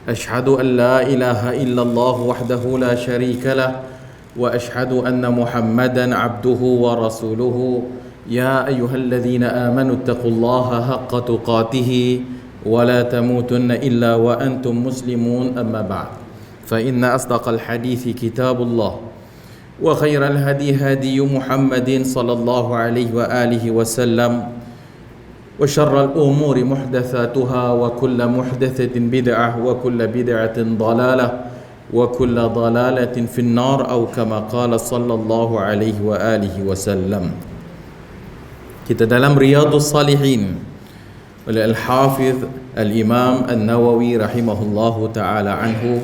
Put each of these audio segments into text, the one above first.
أشهد أن لا إله إلا الله وحده لا شريك له وأشهد أن محمدا عبده ورسوله يا أيها الذين آمنوا اتقوا الله حق تقاته ولا تموتن إلا وأنتم مسلمون أما بعد فإن أصدق الحديث كتاب الله وخير الهدي هدي محمد صلى الله عليه وآله وسلم وشر الأمور محدثاتها وكل محدثة بدعة وكل بدعة ضلالة وكل ضلالة في النار أو كما قال صلى الله عليه وآله وسلم. Kita dalam Riyadhus Salihin oleh Al-Hafidh Al-Imam An-Nawawi rahimahullahu ta'ala anhu,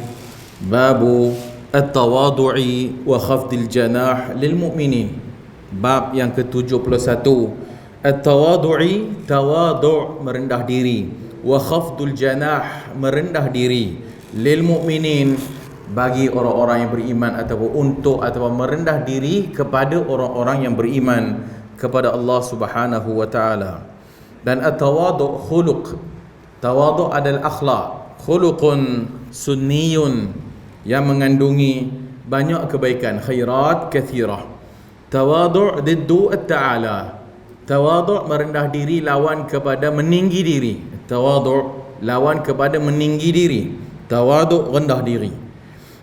babu at-tawadu'i wa khafdil janah lil mu'minin. Bab yang ke-71, at-tawadu'i, tawadu' merendah diri, wa khafdul janah merendah diri, lil mu'minin bagi orang-orang yang beriman, ataupun untuk ataupun merendah diri kepada orang-orang yang beriman kepada Allah Subhanahu wa taala. Dan at-tawadu' khuluq. Tawadu' adalah akhlak, khuluqun sunniyun, yang mengandungi banyak kebaikan, khairat kathirah. Tawadu' diddu at-ta'ala. Tawadu' merendah diri lawan kepada meninggi diri. Tawadu' lawan kepada meninggi diri. Tawadu' rendah diri,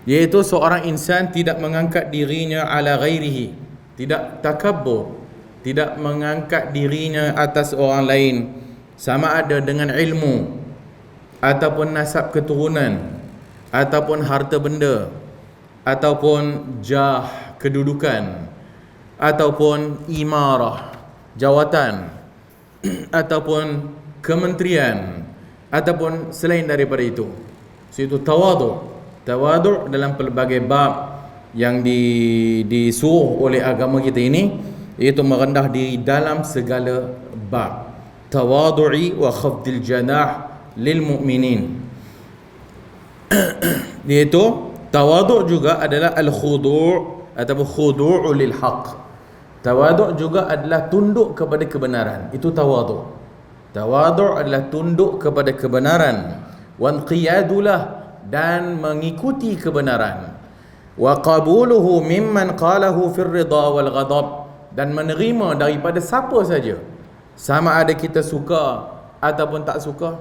iaitu seorang insan tidak mengangkat dirinya ala ghairihi, tidak takabbur, tidak mengangkat dirinya atas orang lain, sama ada dengan ilmu ataupun nasab keturunan ataupun harta benda ataupun jah kedudukan ataupun imarah jawatan ataupun kementerian ataupun selain daripada itu. So, itu tawadu'. Tawadu' dalam pelbagai bab yang disuruh oleh agama kita ini, iaitu merendah diri dalam segala bab. Tawadu'i wa khafdil janah lil mu'minin. Iaitu tawadu' juga adalah al-khudu' ataupun khudu'u lil haqq. Tawadu' juga adalah tunduk kepada kebenaran. Itu tawadu'. Tawadu' adalah tunduk kepada kebenaran. Wa inqiyadulah, dan mengikuti kebenaran. Wa qabuluhu mimman qalahu fir ridha wal ghadab, dan menerima daripada siapa saja, sama ada kita suka ataupun tak suka,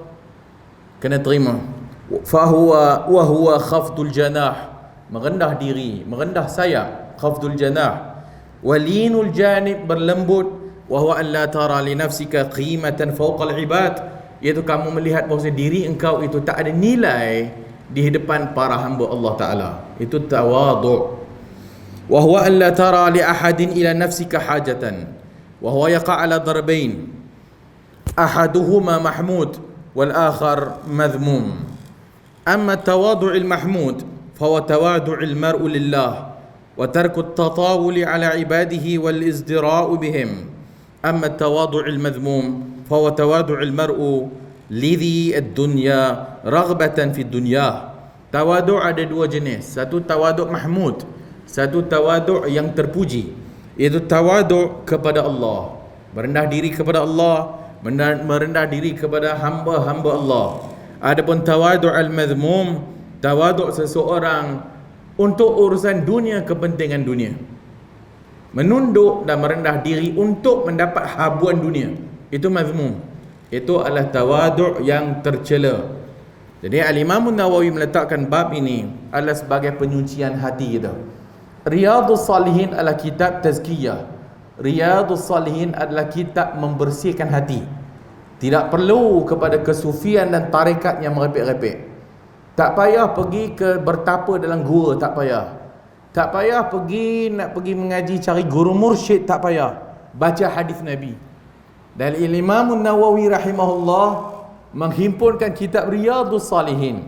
kena terima. Fahuwa wa huwa khafdul janah, merendah diri, merendah sayap, khafdul janah. Walinul janib, berlembut. Wa huwa an la tara li nafsika qimatan fawqa al-ibad, iaitu kamu melihat bahawa diri engkau itu tak ada nilai di hadapan para hamba Allah Ta'ala. Itu tawadu'. Wa huwa an la tara li ahadin ila nafsika hajatan, wa huwa yaqa' ala darbain, ahaduhuma mahmud wal akhar madhmum. Amma tawadu' al mahmud fa huwa tawadu' al mar'u lillah wa tarku at-tatawul ala ibadihi wal izdira'u bihim. Amma tawadu' al madhmum fa huwa tawadu' al mar'u lidhi ad-dunya raghbatan fi dunya. Tawadu' ada dua jenis. Satu tawadu' mahmud, satu tawadu' yang terpuji, iaitu tawadu' kepada Allah, merendah diri kepada Allah, merendah diri kepada hamba-hamba Allah. Adapun tawadu' al-madhmum, tawadu' seseorang untuk urusan dunia, kepentingan dunia, menunduk dan merendah diri untuk mendapat habuan dunia, itu madhmum. Itu adalah tawadu' yang tercela. Jadi Al-Imam An-Nawawi meletakkan bab ini adalah sebagai penyucian hati kita. Riyadhus Salihin adalah kitab tazkiyah. Riyadhus Salihin adalah kitab membersihkan hati. Tidak perlu kepada kesufian dan tarekat yang merepek-repek. Tak payah pergi ke bertapa dalam gua, tak payah. Tak payah nak pergi mengaji cari guru mursyid, tak payah. Baca hadis Nabi. Dan Imam Nawawi rahimahullah menghimpunkan kitab Riyadhus Salihin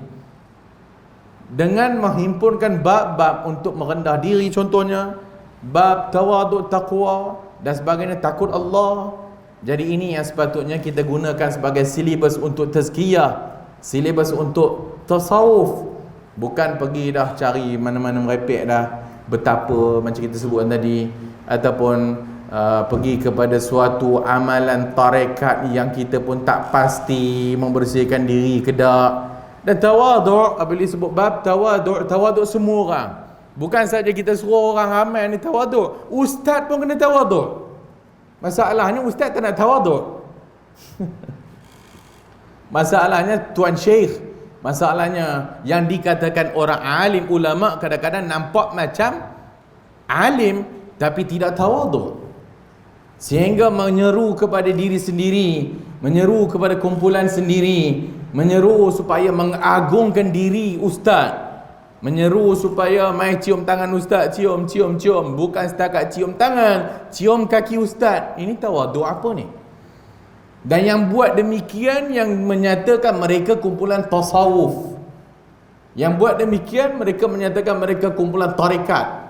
dengan menghimpunkan bab-bab untuk merendah diri, contohnya bab tawadu', taqwa dan sebagainya, takut Allah. Jadi ini yang sepatutnya kita gunakan sebagai silibus untuk tazkiyah, silibus untuk tasawuf. Bukan pergi dah cari mana-mana merepek dah betapa macam kita sebut tadi, ataupun pergi kepada suatu amalan tarekat yang kita pun tak pasti membersihkan diri ke tak, Dan tawaduk, apabila sebut bab tawaduk, tawaduk semua orang. Bukan saja kita suruh orang ramai ni tawaduk. Ustaz pun kena tawaduk. Masalahnya ustaz tak nak tawaduk. Masalahnya tuan syekh, masalahnya yang dikatakan orang alim, ulama, kadang-kadang nampak macam alim tapi tidak tawaduk, sehingga menyeru kepada diri sendiri, menyeru kepada kumpulan sendiri, menyeru supaya mengagungkan diri ustaz, menyeru supaya mai cium tangan ustaz, cium. Bukan setakat cium tangan, cium kaki ustaz. Ini tawaduk apa ni? Dan yang buat demikian yang menyatakan mereka kumpulan tasawuf. Yang buat demikian mereka menyatakan mereka kumpulan tarekat.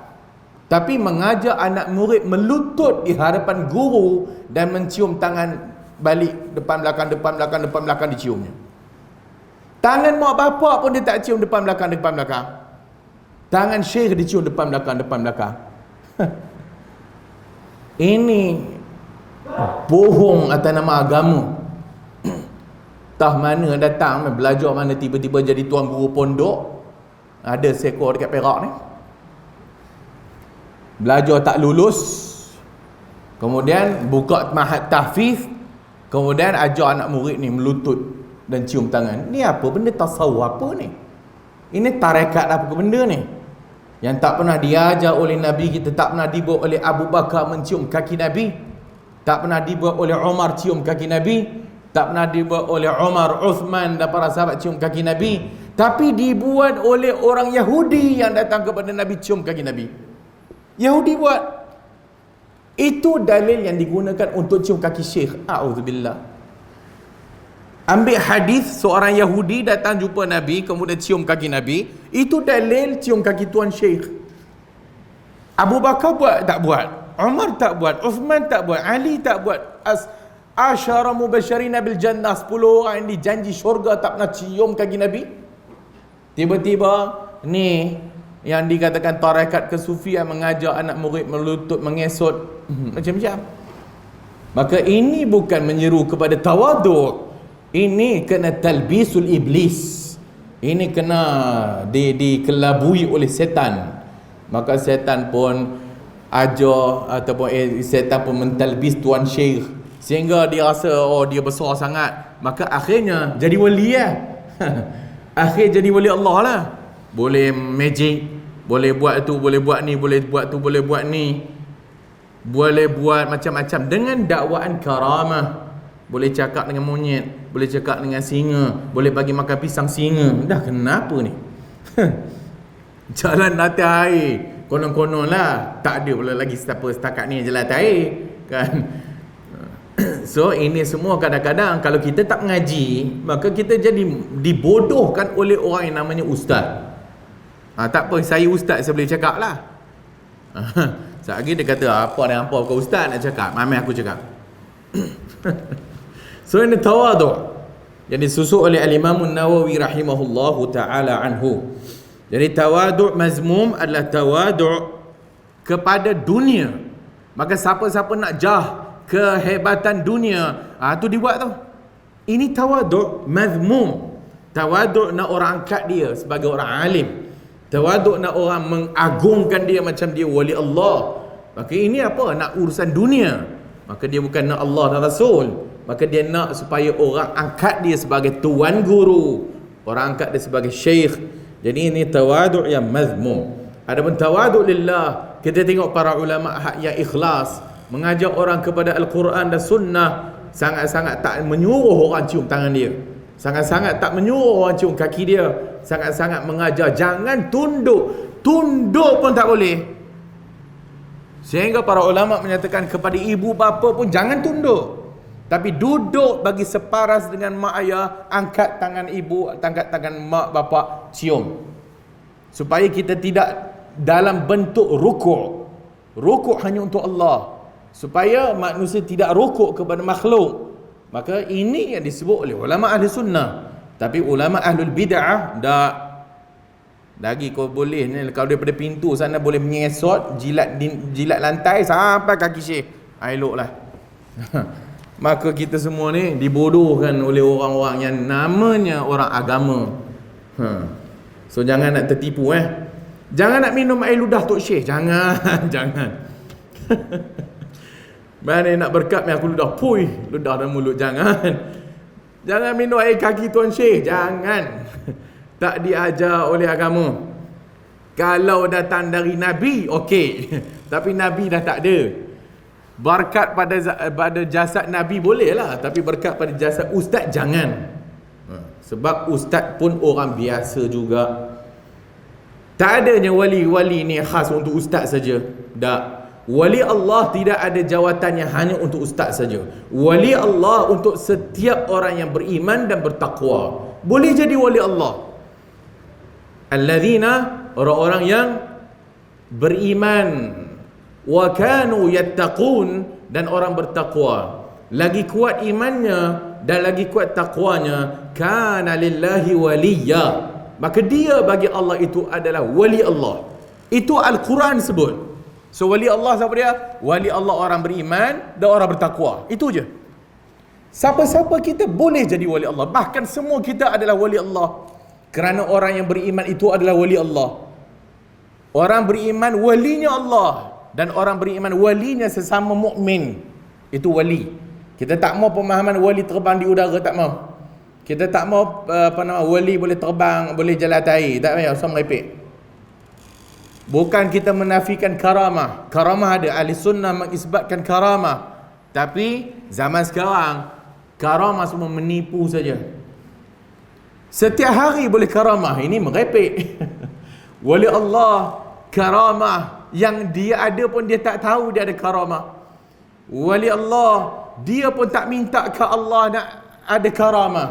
Tapi mengajak anak murid melutut di hadapan guru dan mencium tangan balik, depan belakang diciumnya. Tangan mak bapak pun dia tak cium depan belakang. Tangan syekh dicium depan belakang. Ini bohong atas nama agama. Tah mana datang belajar, mana tiba-tiba jadi tuan guru pondok. Ada seekor dekat Perak ni, belajar tak lulus, kemudian buka mahad tahfiz, kemudian ajar anak murid ni melutut dan cium tangan. Ni apa benda tasawuf apa ni? Ini tarekat apa benda ni? Yang tak pernah diajar oleh Nabi kita, tak pernah dibuat oleh Abu Bakar mencium kaki Nabi, tak pernah dibuat oleh Umar cium kaki Nabi, tak pernah dibuat oleh Umar, Uthman dan para sahabat cium kaki Nabi, tapi dibuat oleh orang Yahudi yang datang kepada Nabi cium kaki Nabi. Yahudi buat. Itu dalil yang digunakan untuk cium kaki syekh. A'udzubillah. Ambil hadis seorang Yahudi datang jumpa Nabi kemudian cium kaki Nabi, itu dalil cium kaki tuan syekh. Abu Bakar buat tak buat, Umar tak buat, Uthman tak buat, Ali tak buat. Asyara mubasyirina bil jannah, 10 orang yang dijanji syurga tak pernah cium kaki Nabi. Tiba-tiba ni yang dikatakan tarekat kesufian mengajak anak murid melutut, mengesot macam-macam. Maka ini bukan menyeru kepada tawaduk. Ini kena talbisul iblis. Ini kena dikelabui oleh setan. Maka setan pun ajar ataupun setan pun mentalbis tuan syekh, sehingga dia rasa oh dia besar sangat, maka akhirnya jadi wali lah. Akhir jadi wali Allah lah. Boleh magic, boleh buat tu, boleh buat ni, boleh buat tu, boleh buat ni, boleh buat macam-macam dengan dakwaan karamah. Boleh cakap dengan monyet, boleh cakap dengan singa, boleh bagi makan pisang singa. Dah kenapa ni? Jalan atas air, konon-konon lah, tak ada pula lagi siapa setakat ni jalan atas air kan. So ini semua kadang-kadang kalau kita tak mengaji, maka kita jadi dibodohkan oleh orang yang namanya ustaz. Tak apa, saya ustaz, saya boleh cakap lah. Sekali dia kata apa dan apa kau ustaz nak cakap, mami aku cakap. So ini tawaduk yang disusun oleh Al-Imam Nawawi rahimahullahu ta'ala anhu. Jadi tawaduk mazmum adalah tawaduk kepada dunia. Maka siapa-siapa nak jah kehebatan dunia, tu dibuat tu. Ini tawaduk mazmum. Tawaduk nak orang angkat dia sebagai orang alim. Tawaduk nak orang mengagungkan dia macam dia wali Allah. Maka ini apa? Nak urusan dunia. Maka dia bukan nak Allah dan Rasul. Maka dia nak supaya orang angkat dia sebagai tuan guru, orang angkat dia sebagai syekh. Jadi ini tawaduk yang mazmum. Adapun tawaduk lillah, kita tengok para ulama yang ikhlas mengajak orang kepada Al-Quran dan Sunnah, sangat-sangat tak menyuruh orang cium tangan dia, sangat-sangat tak menyuruh orang cium kaki dia, sangat-sangat mengajar jangan tunduk. Tunduk pun tak boleh. Sehingga para ulama menyatakan kepada ibu bapa pun jangan tunduk, tapi duduk bagi separas dengan mak ayah, angkat tangan ibu, angkat tangan mak bapak, cium. Supaya kita tidak dalam bentuk rukuk. Rukuk hanya untuk Allah, supaya manusia tidak rukuk kepada makhluk. Maka ini yang disebut oleh ulama ahli sunnah. Tapi ulama ahlul bid'ah tak. Lagi kau boleh ni, kalau daripada pintu sana boleh mengesot, jilat lantai sampai kaki syekh, eloklah. Maka kita semua ni dibodohkan oleh orang-orang yang namanya orang agama. So jangan nak tertipu Jangan nak minum air ludah Tok Syekh. Jangan. Jangan. Mana nak berkat aku ludah. Pui, ludah dan mulut. Jangan. Jangan minum air kaki Tuan Syekh. Jangan. Tak diajar oleh agama. Kalau datang dari Nabi, okey. Tapi Nabi dah tak ada. Berkat pada jasad Nabi boleh lah. Tapi berkat pada jasad ustaz, jangan. Sebab ustaz pun orang biasa juga. Tak adanya wali-wali ni khas untuk ustaz saja. Tak. Wali Allah tidak ada jawatannya hanya untuk ustaz saja. Wali Allah untuk setiap orang yang beriman dan bertakwa. Boleh jadi wali Allah. Alladzina, orang-orang yang beriman, wa kanu yattaqun, dan orang bertakwa. Lagi kuat imannya dan lagi kuat takwanya, kana lillahi waliya, maka dia bagi Allah itu adalah wali Allah. Itu Al-Quran sebut. So wali Allah siapa dia? Wali Allah orang beriman dan orang bertakwa. Itu je. Siapa-siapa kita boleh jadi wali Allah. Bahkan semua kita adalah wali Allah. Kerana orang yang beriman itu adalah wali Allah. Orang beriman walinya Allah, dan orang beriman walinya sesama mukmin. Itu wali. Kita tak mau pemahaman wali terbang di udara, tak mau. Kita tak mau wali boleh terbang, boleh jalan atas air. Tak payah, usah merepek. Bukan kita menafikan karamah. Karamah ada, ahli sunnah mengisbatkan karamah. Tapi zaman sekarang karamah semua menipu saja. Setiap hari boleh karamah. Ini merepek. Wali Allah karamah yang dia ada pun dia tak tahu dia ada karamah. Wali Allah dia pun tak minta ke Allah nak ada karamah.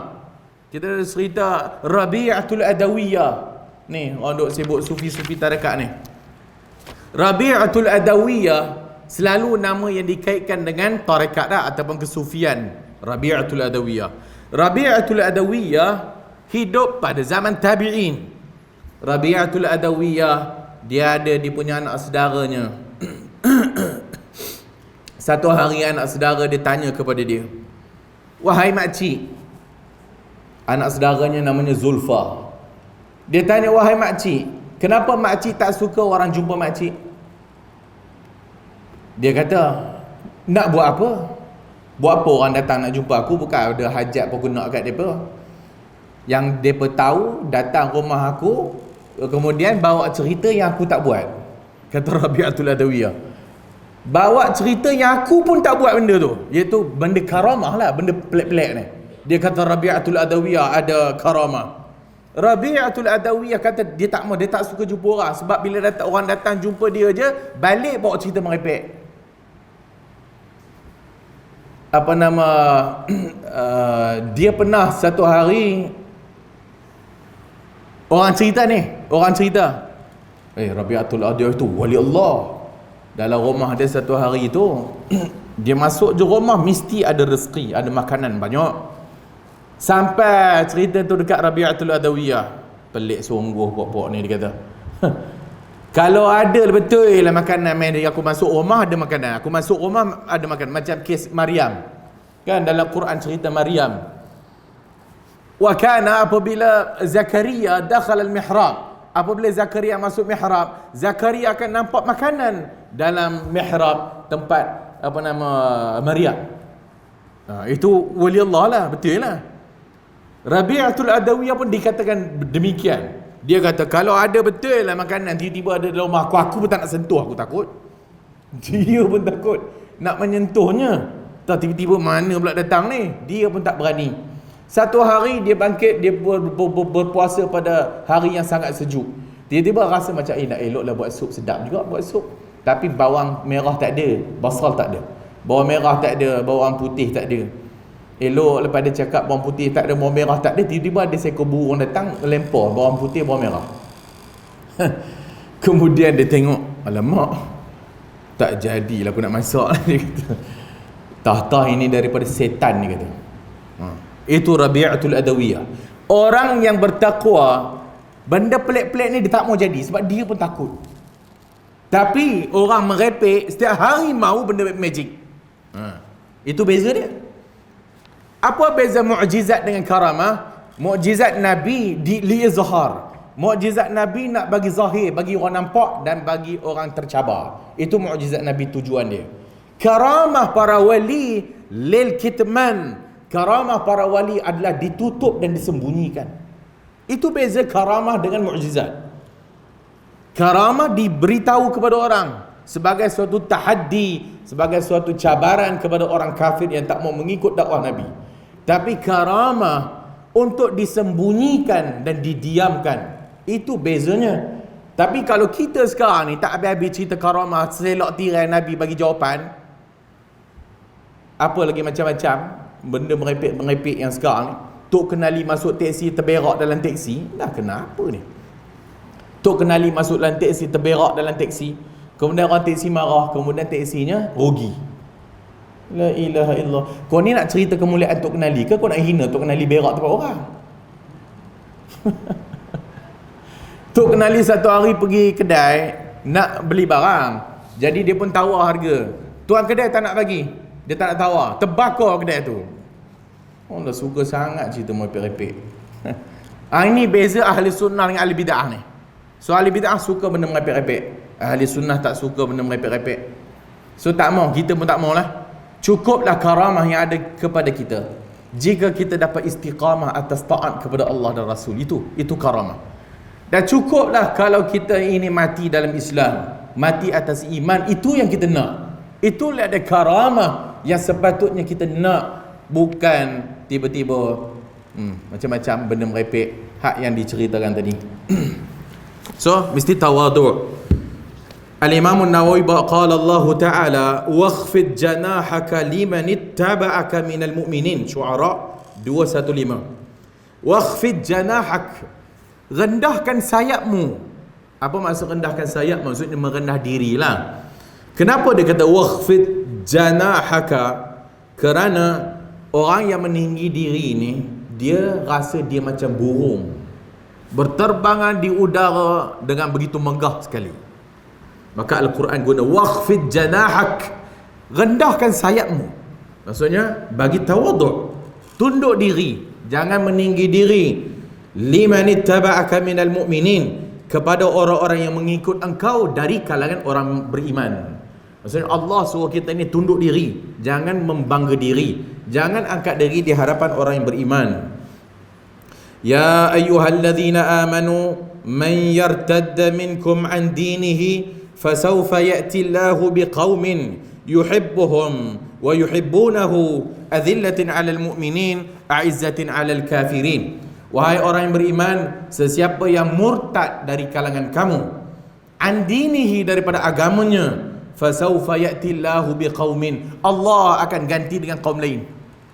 Kita ada cerita Rabi'atul Adawiyah. Ni orang duk sibuk sufi-sufi tarekat ni. Rabi'atul Adawiyah selalu nama yang dikaitkan dengan tarekat ataupun kesufian. Rabi'atul Adawiyah. Rabi'atul Adawiyah hidup pada zaman tabi'in. Rabi'atul Adawiyah dia ada, dia punya anak saudaranya. Satu hari anak saudara dia tanya kepada dia, "Wahai makcik," anak saudaranya namanya Zulfa. Dia tanya, "Wahai makcik, kenapa makcik tak suka orang jumpa makcik?" Dia kata, "Nak buat apa? Buat apa orang datang nak jumpa aku? Bukan ada hajat pun guna kat mereka. Yang mereka tahu datang rumah aku, kemudian bawa cerita yang aku tak buat." Kata Rabi'atul Adawiyah, bawa cerita yang aku pun tak buat benda tu, iaitu benda karamah lah, benda pelik-pelik ni. Dia kata Rabi'atul Adawiyah ada karamah. Rabi'atul Adawiyah kata dia tak mau, dia tak suka jumpa orang. Sebab bila orang datang jumpa dia je, balik bawa cerita merepek. Apa nama dia pernah satu hari orang cerita, Rabi'atul Adawiyah itu wali Allah. Dalam rumah dia satu hari itu dia masuk je rumah mesti ada rezeki, ada makanan banyak. Sampai cerita tu dekat Rabi'atul Adawiyah, pelik sungguh pok-pok ni, dia kata. Kalau ada betul lah makanan, aku masuk rumah ada makanan, aku masuk rumah ada makanan. Macam kes Maryam kan, dalam Quran cerita Maryam. Wa kana, apabila Zakaria dakhala al-mihrab, apabila Zakaria masuk mihrab, Zakaria akan nampak makanan dalam mihrab tempat Maryam. Itu wali Allah lah, betul lah. Rabi'atul Adawiyah pun dikatakan demikian. Dia kata kalau ada betul lah makanan tiba-tiba ada dalam rumah aku pun tak nak sentuh, aku takut. Dia pun takut nak menyentuhnya. Tak, tiba-tiba mana pula datang ni, dia pun tak berani. Satu hari dia bangkit, dia berpuasa pada hari yang sangat sejuk. Tiba-tiba rasa macam nak eloklah buat sup, sedap juga buat sup. Tapi bawang merah tak ada, basal tak ada. Bawang merah tak ada, bawang putih tak ada. Elok lepas dia cakap bawang putih tak ada, bawang merah tak ada, tiba-tiba ada seekor burung datang lempar bawang putih, bawang merah. Kemudian dia tengok, alamak, tak jadilah aku nak masak. Dia kata, tah ini daripada setan, dia kata. Itu Rabi'atul Adawiyah. Orang yang bertakwa, benda pelik-pelik ni dia tak mau jadi sebab dia pun takut. Tapi orang merepek setiap hari mau benda magic. Itu beza dia. Apa beza mukjizat dengan karamah? Mukjizat Nabi liizhar. Mukjizat Nabi nak bagi zahir, bagi orang nampak dan bagi orang tercabar. Itu mukjizat Nabi, tujuan dia. Karamah para wali lil kitman. Karamah para wali adalah ditutup dan disembunyikan. Itu beza karamah dengan mukjizat. Karamah diberitahu kepada orang sebagai suatu tahaddi, sebagai suatu cabaran kepada orang kafir yang tak mau mengikut dakwah Nabi. Tapi karamah untuk disembunyikan dan didiamkan, itu bezanya. Tapi kalau kita sekarang ni tak habis-habis cerita karamah, selok tirai Nabi bagi jawapan, apa lagi macam-macam benda merepek-merepek yang sekarang ni. Tok Kenali masuk teksi terberak dalam teksi, dah kenapa ni? Tok Kenali masuk dalam teksi terberak dalam teksi, kemudian orang teksi marah, kemudian teksinya rugi. La ilaha illallah. Kau ni nak cerita kemuliaan Tok Kenali ke kau nak hina Tok Kenali berak tempat orang? Tok Kenali satu hari pergi kedai nak beli barang, jadi dia pun tawar harga. Tuan kedai tak nak bagi, dia tak nak tawar, terbakar kedai tu. Oh, dah suka sangat cerita merepek-repek. Ini beza ahli sunnah dengan ahli bid'ah ni. So ahli bid'ah suka benda merepek-repek, ahli sunnah tak suka benda merepek-repek. So tak mau, kita pun tak mau lah. Cukuplah karamah yang ada kepada kita. Jika kita dapat istiqamah atas taat kepada Allah dan Rasul, itu karamah. Dan cukuplah kalau kita ini mati dalam Islam, mati atas iman, itu yang kita nak. Itulah ada karamah yang sepatutnya kita nak, bukan tiba-tiba macam-macam benda merepek hak yang diceritakan tadi. So mesti tawadhu'. Al-Imam An-Nawawi qala Allah Ta'ala wakhfid janahaka liman ittaba'aka minal mu'minin. Syu'ara 215. Wakhfid janahak, rendahkan sayapmu. Apa maksud rendahkan sayap? Maksudnya merendah dirilah. Kenapa dia kata wakhfid janahaka? Kerana orang yang meninggi diri ni, dia rasa dia macam burung, berterbangan di udara dengan begitu megah sekali. Maka Al-Quran guna wakhfid janahak, rendahkan sayapmu. Maksudnya bagi tawadhu', tunduk diri, jangan meninggi diri. Liman ittaba'aka minal mu'minin, kepada orang-orang yang mengikut engkau dari kalangan orang beriman. Maksudnya Allah suruh kita ni tunduk diri, jangan membangga diri, jangan angkat diri di hadapan orang yang beriman. Ya ayyuhalladzina amanu man yartadda minkum an dinihi fasawfa ya'ti Allahu biqaumin yuhibbuhum wa yuhibbunahu adzillatin 'alal mu'minin a'izzatin 'alal kafirin. Wahai orang yang beriman, sesiapa yang murtad dari kalangan kamu, an dinihi, daripada agamanya, fasawfa ya'ti Allahu biqaumin, Allah akan ganti dengan kaum lain.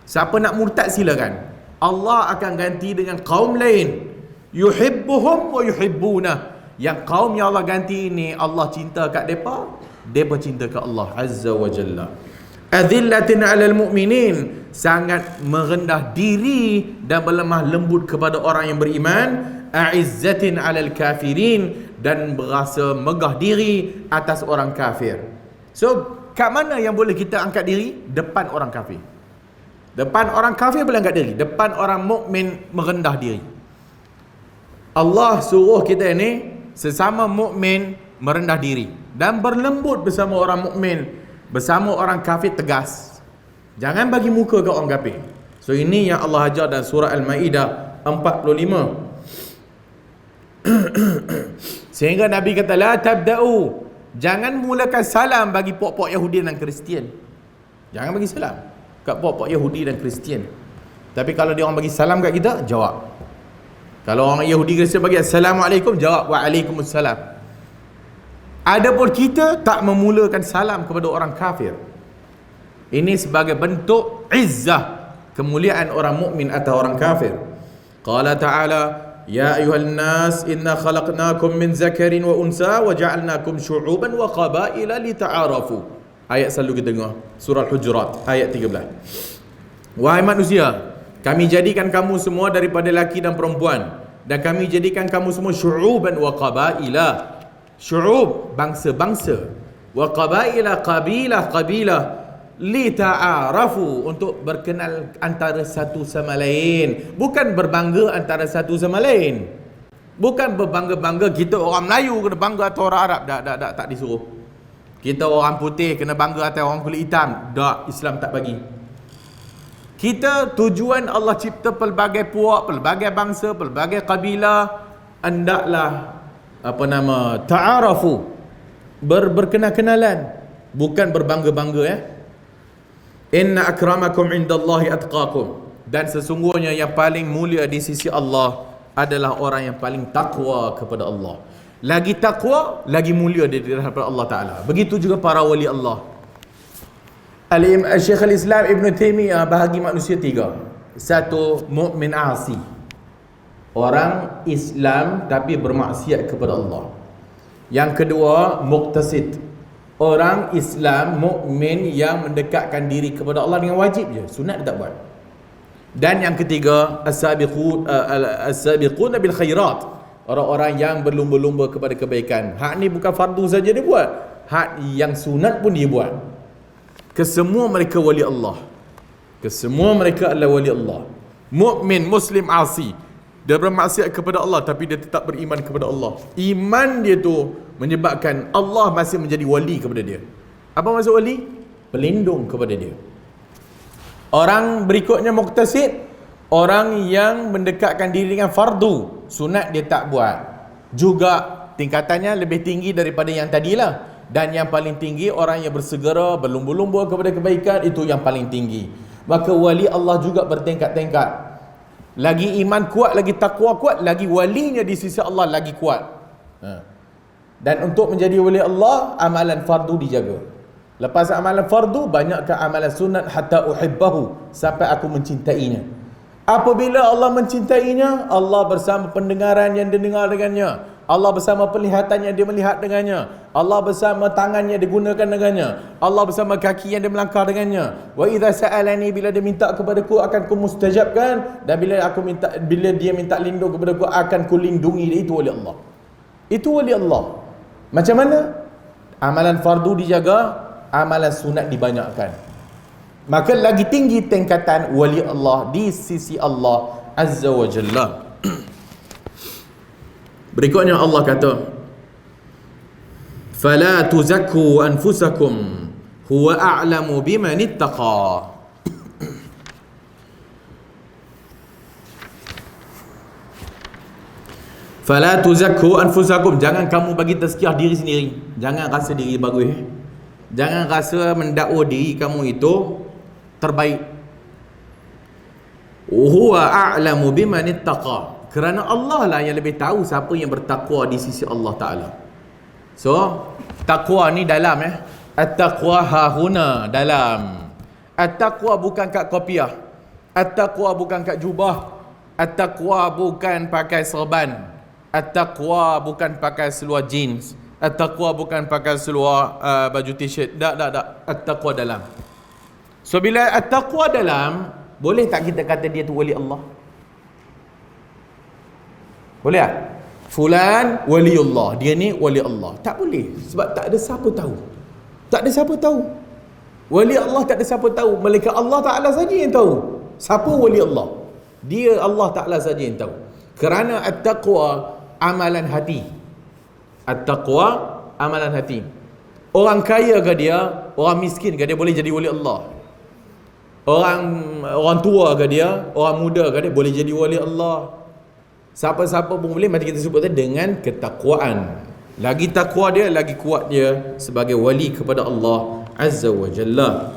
Siapa nak murtad silakan, Allah akan ganti dengan kaum lain. Yuhibbuhum wa yuhibbunah, yang kaum yang Allah ganti ini Allah cinta kat depa, depa cinta kat Allah Azza wa Jalla. Adzillatin 'alal mu'minin, sangat merendah diri dan berlemah lembut kepada orang yang beriman. A'izzatin 'alal kafirin, dan berasa megah diri atas orang kafir. So, kat mana yang boleh kita angkat diri? Depan orang kafir. Depan orang kafir boleh angkat diri, depan orang mukmin merendah diri. Allah suruh kita ni sesama mukmin merendah diri dan berlembut bersama orang mukmin, bersama orang kafir tegas. Jangan bagi muka ke orang kafir. So ini yang Allah ajar dalam surah Al-Maidah 45. Sehingga Nabi kata la tabda'u, jangan mulakan salam bagi puak-puak Yahudi dan Kristian. Jangan bagi salam kat puak-puak Yahudi dan Kristian. Tapi kalau dia orang bagi salam kat kita, jawab. Kalau orang Yahudi Kristian bagi Assalamualaikum, jawab Waalaikumsalam. Adapun kita tak memulakan salam kepada orang kafir. Ini sebagai bentuk izzah, kemuliaan orang mukmin atas orang kafir. Qala ta'ala ya ayuhal nas inna khalaqnakum min zakarin wa unsa wa ja'alnakum syu'uban wa qabaila lita'arafu. Ayat selalu kita dengar, surah Al-Hujurat ayat 13. Wahai manusia, kami jadikan kamu semua daripada laki dan perempuan, dan kami jadikan kamu semua syu'uban wa qabaila. Syu'ub, bangsa-bangsa, wa qabaila, qabilah-qabilah. li ta'arafu, untuk berkenal antara satu sama lain, bukan berbangga antara satu sama lain. Bukan berbangga-bangga kita orang Melayu kena bangga atas orang Arab. Tak disuruh. Kita orang putih kena bangga atas orang kulit hitam. Tak, Islam tak bagi. Kita tujuan Allah cipta pelbagai puak, pelbagai bangsa, pelbagai kabilah, hendaklah ta'arafu, berkenal-kenalan, bukan berbangga-bangga. Inna akramakum indallahi atqakum, dan sesungguhnya yang paling mulia di sisi Allah adalah orang yang paling takwa kepada Allah. Lagi takwa, lagi mulia di hadapan Allah Ta'ala. Begitu juga para wali Allah. Syekh al-Islam Ibn Taymiyah bahagi manusia tiga. Satu, mu'min asi, orang Islam tapi bermaksiat kepada Allah. Yang kedua, muqtasid, orang Islam mukmin yang mendekatkan diri kepada Allah dengan wajib je, sunat dia tak buat. Dan yang ketiga, as-sabiqun bil khairat, orang-orang yang berlumba-lumba kepada kebaikan. Hak ni bukan fardu saja dia buat, hak yang sunat pun dia buat. Kesemua mereka wali Allah. Kesemua mereka adalah wali Allah. Mukmin, muslim, asi, dia bermaksiat kepada Allah tapi dia tetap beriman kepada Allah. Iman dia tu menyebabkan Allah masih menjadi wali kepada dia. Apa maksud wali? Pelindung kepada dia. Orang berikutnya muqtasid, orang yang mendekatkan diri dengan fardu, sunat dia tak buat. Juga tingkatannya lebih tinggi daripada yang tadilah. Dan yang paling tinggi, orang yang bersegera, berlumba-lumba kepada kebaikan, itu yang paling tinggi. Maka wali Allah juga bertingkat-tingkat. Lagi iman kuat, lagi takwa kuat, lagi walinya di sisi Allah lagi kuat. Dan untuk menjadi wali Allah, amalan fardu dijaga. Lepas amalan fardu, banyakkan amalan sunat, hatta uhibbahu, sampai aku mencintainya. Apabila Allah mencintainya, Allah bersama pendengaran yang dia dengar dengannya, Allah bersama penglihatan yang dia melihat dengannya, Allah bersama tangan yang dia gunakan dengannya, Allah bersama kaki yang dia melangkah dengannya. Wa idza sa'alani, bila dia minta kepadaku akan ku mustajabkan, dan bila dia minta lindung kepadaku akan ku lindungi dia. Itu wali Allah. Itu wali Allah. Macam mana? Amalan fardu dijaga, amalan sunat dibanyakkan. Maka lagi tinggi tingkatan wali Allah di sisi Allah Azza wa Jalla. Berikutnya Allah kata, "Fala tuzakku anfusakum huwa a'lamu biman ittaqa." Fala tuzakku anfusakum, jangan kamu bagi tazkiyah diri sendiri. Jangan rasa diri bagus. Jangan rasa mendakwa diri kamu itu terbaik. Huwa a'lamu biman ittaqa, kerana Allah lah yang lebih tahu siapa yang bertakwa di sisi Allah Ta'ala. So, takwa ni dalam at-taqwa hahuna, dalam. At-taqwa bukan kat kopiah, at-taqwa bukan kat jubah, at-taqwa bukan pakai serban, at-taqwa bukan pakai seluar jeans, at-taqwa bukan pakai seluar baju t-shirt. Tak. At-taqwa dalam. So bila at-taqwa dalam, boleh tak kita kata dia tu wali Allah? Boleh tak? Fulan waliullah, dia ni wali Allah. Tak boleh, sebab tak ada siapa tahu. Tak ada siapa tahu. Wali Allah tak ada siapa tahu, melainkan Allah Ta'ala saja yang tahu siapa wali Allah. Dia Allah Ta'ala saja yang tahu. Kerana at-taqwa amalan hati. At-taqwa amalan hati. Orang kaya ke dia, orang miskin ke dia boleh jadi wali Allah. Orang tua ke dia, orang muda ke dia boleh jadi wali Allah. Siapa-siapa pun boleh, macam kita sebut tadi, dengan ketakwaan. Lagi takwa dia, lagi kuat dia sebagai wali kepada Allah Azza wa Jalla.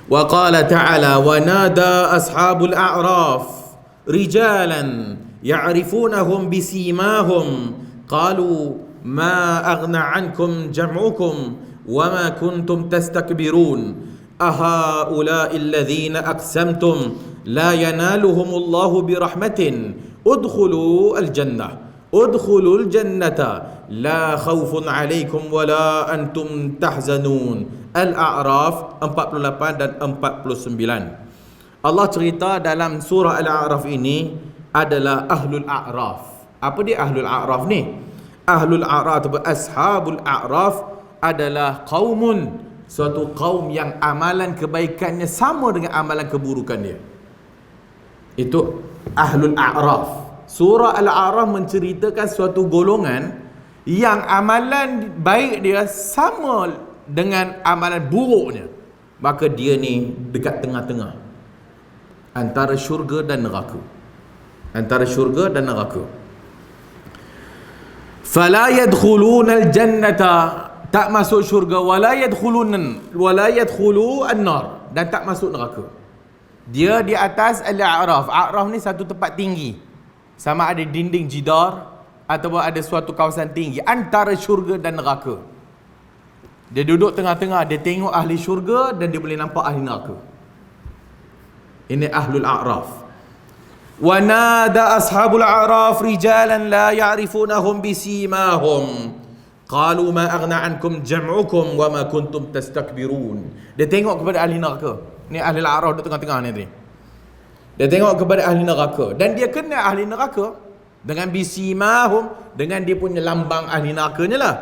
Wa qala ta'ala, wa nada ashabul a'raf rijalan ya'rifunahum bisimahum qalu ma aghna ankum jam'ukum wa ma kuntum tastakbirun ahaula'i alladhina aqsamtum la yanaluhumullahu birahmatin udkhulul jannata la khawfun alaikum wala antum tahzanun. Al-A'raf 48 dan 49. Allah cerita dalam surah Al-A'raf ini adalah Ahlul A'raf. Apa dia Ahlul A'raf ni? Ahlul A'raf atau Ashabul A'raf adalah qaumun suatu kaum yang amalan kebaikannya sama dengan amalan keburukan dia. Itu Ahlul A'raf. Surah Al-A'raf menceritakan suatu golongan yang amalan baik dia sama dengan amalan buruknya. Maka dia ni dekat tengah-tengah antara syurga dan neraka. Antara syurga dan neraka. Fala yadkhulunal jannata, tak masuk syurga, wala yadkhulu an-nar, dan tak masuk neraka. Dia di atas Al-A'raf. A'raf ni satu tempat tinggi, sama ada dinding jidar ataupun ada suatu kawasan tinggi antara syurga dan neraka. Dia duduk tengah-tengah, dia tengok ahli syurga dan dia boleh nampak ahli neraka. Ini Ahlul A'raf. Wa nada ashabul a'raf rijalan la ya'rifunahum bisimahum qalu ma aghna ankum jam'ukum wa ma kuntum tastakbirun. Dia tengok kepada ahli neraka. Ni ahli al-a'raf duduk tengah-tengah ni. Dia tengok kepada ahli neraka dan dia kenal ahli neraka dengan bisimahum, dengan dia punya lambang ahli nerakanya lah.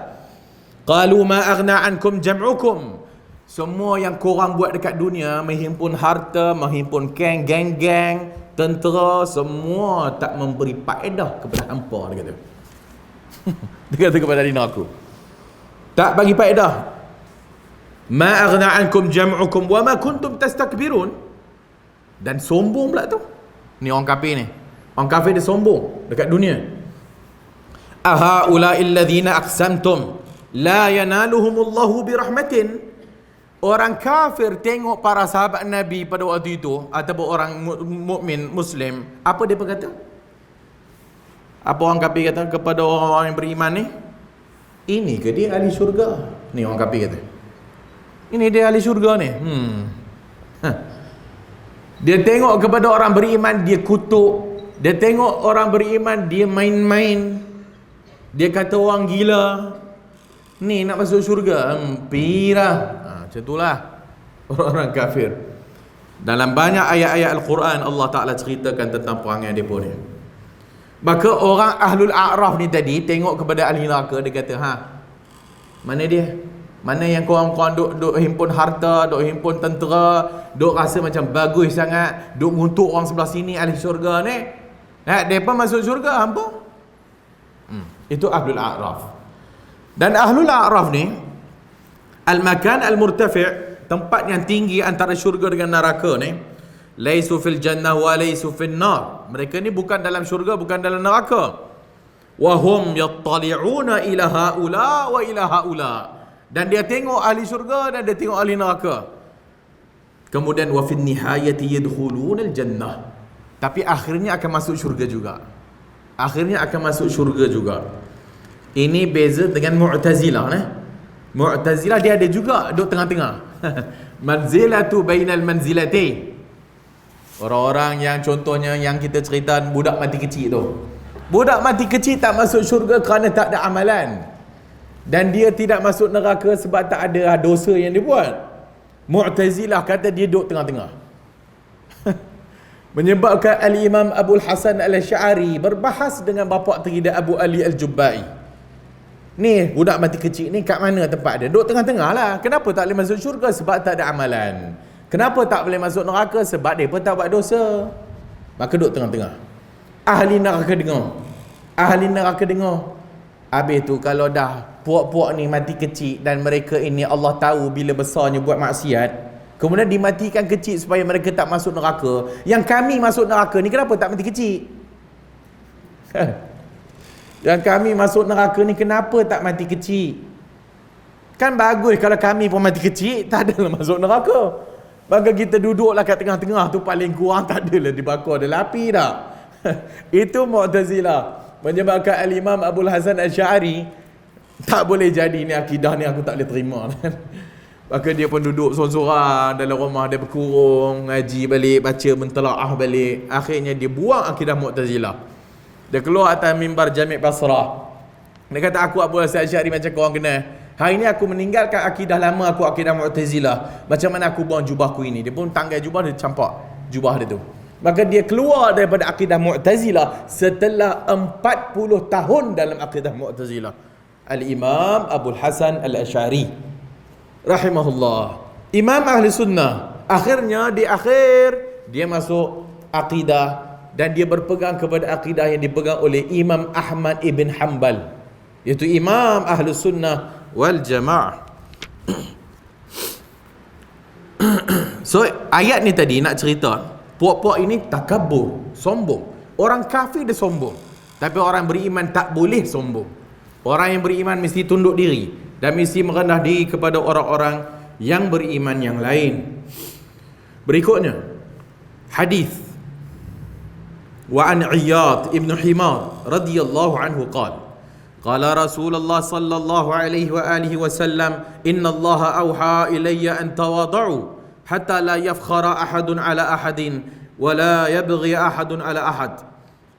Qalu ma aghna ankum jam'ukum. Semua yang korang buat dekat dunia, menghimpun harta, menghimpun geng-geng, tentera, semua tak memberi faedah kepada hampa, dia kata. Dia kata kepada ahli neraka, tak bagi faedah. Ma aghna ankum jam'ukum wa ma kuntum tastakbirun. Dan sombong pula tu. Ni orang kafir ni. Orang kafir dia sombong dekat dunia. Aha ula'il ladzina aqsamtum la yanaluhumullahu birahmatin. Orang kafir tengok para sahabat Nabi pada waktu itu, ataupun orang mukmin Muslim, apa dia berkata? Apa orang kafir kata kepada orang-orang yang beriman ni? Ini ke dia ahli syurga? Ni orang kafir kata, ini dia ahli syurga ni. Dia tengok kepada orang beriman, dia kutuk. Dia tengok orang beriman, dia main-main. Dia kata orang gila. Ni nak masuk syurga, pirah. Macam itulah orang-orang kafir. Dalam banyak ayat-ayat Al-Quran, Allah Ta'ala ceritakan tentang perangai mereka ni. Maka orang Ahlul A'raf ni tadi tengok kepada ahli neraka, dia kata, mana dia? Mana yang korang duk himpun harta, duk himpun tentera, duk rasa macam bagus sangat, duk ngutuk orang sebelah sini ahli syurga ni. Mereka masuk syurga, hampa? Itu Ahlul A'raf. Dan Ahlul A'raf ni, al-makan al-murtafi', tempat yang tinggi antara syurga dengan neraka ni, laisu fil jannah wa laisu fil nar. Mereka ni bukan dalam syurga, bukan dalam neraka. Wa hum yattali'una ila haula wa ila haula. Dan dia tengok ahli syurga dan dia tengok ahli neraka. Kemudian wa fin nihayati yadkhuluna al-jannah. Tapi akhirnya akan masuk syurga juga. Akhirnya akan masuk syurga juga. Ini beza dengan Mu'tazilah ni. Mu'tazilah dia ada juga duduk tengah-tengah. Manzilatu bainal manzilatain. Orang-orang yang contohnya yang kita cerita budak mati kecil tu. Budak mati kecil tak masuk syurga kerana tak ada amalan. Dan dia tidak masuk neraka sebab tak ada dosa yang dia buat. Mu'tazilah kata dia duduk tengah-tengah. Menyebabkan Al-Imam Abul Hasan Al-Asy'ari berbahas dengan bapa tiri dia Abu Ali Al-Jubba'i. Ni budak mati kecil ni kat mana tempat dia? Duduk tengah-tengah lah. Kenapa tak boleh masuk syurga? Sebab tak ada amalan. Kenapa tak boleh masuk neraka? Sebab dia pun tak buat dosa. Maka duduk tengah-tengah. Ahli neraka dengar. Ahli neraka dengar. Habis tu kalau dah puak-puak ni mati kecil dan mereka ini Allah tahu bila besarnya buat maksiat, kemudian dimatikan kecil supaya mereka tak masuk neraka. Yang kami masuk neraka ni kenapa tak mati kecil? Yang kami masuk neraka ni kenapa tak mati kecil? Kan bagus kalau kami pun mati kecil, tak adalah masuk neraka. Maka kita duduklah kat tengah-tengah tu, paling kurang tak adalah dibakar ada api dah. Itu Mu'tazilah. Menyebabkan Al-Imam Abul Hasan Al-Asy'ari tak boleh jadi ni akidah ni aku tak boleh terima. Maka dia pun duduk sorang-sorang dalam rumah dia, berkurung, ngaji balik, baca mentelaah balik. Akhirnya dia buang akidah Mu'tazilah. Dia keluar atas mimbar Jami' Basrah. Dia kata, aku Abu Hasan Asy'ari macam korang kenal. Hari ni aku meninggalkan akidah lama aku, akidah Mu'tazilah. Macam mana aku buang jubahku ini? Dia pun tanggal jubah, dia campak jubah dia tu. Maka dia keluar daripada akidah Mu'tazilah setelah 40 tahun dalam akidah Mu'tazilah. Al-Imam Abul Hasan Al-Asy'ari. rahimahullah, Imam Ahli Sunnah, akhirnya di akhir dia masuk akidah, dan dia berpegang kepada akidah yang dipegang oleh Imam Ahmad ibn Hanbal, iaitu Imam Ahli Sunnah wal Jamaah. So ayat ni tadi nak cerita, puak-puak ini takabur, sombong. Orang kafir dia sombong, tapi orang beriman tak boleh sombong. Orang yang beriman mesti tunduk diri dan mesti merendah diri kepada orang-orang yang beriman yang lain. Berikutnya hadis wa an Iyad ibn Himar radhiyallahu anhu qala qala Rasulullah sallallahu alaihi wa alihi wasallam inna Allah auha ilayya an tawada'u hatta la yafkhara ahadun ala ahadin wa la yabghi ahadun ala ahad.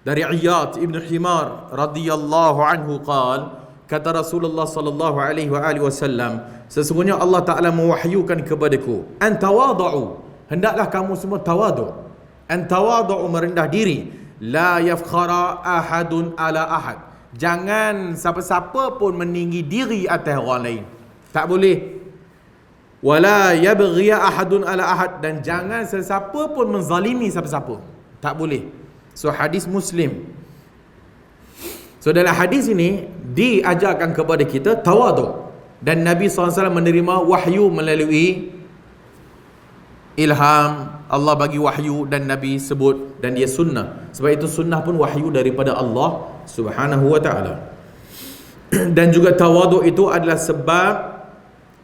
Dari Iyad ibn Himar radhiyallahu anhu qala, kata Rasulullah sallallahu alaihi wa alihi wasallam, sesungguhnya Allah Taala mewahyukan kepadaku, an tawada'u, hendaklah kamu semua tawadu'. An tawada'u, merendah diri. La yafkhara ahadun ala ahad, jangan siapa-siapa pun meninggi diri atas orang lain, tak boleh. Wala yabghi ahadun ala ahad, dan jangan sesiapa pun menzalimi siapa-siapa, tak boleh. So hadis Muslim. So dalam hadis ini diajarkan kepada kita tawaduk, dan Nabi SAW menerima wahyu melalui ilham. Allah bagi wahyu dan Nabi sebut, dan dia sunnah. Sebab itu sunnah pun wahyu daripada Allah Subhanahu wa ta'ala. Dan juga tawaduk itu adalah sebab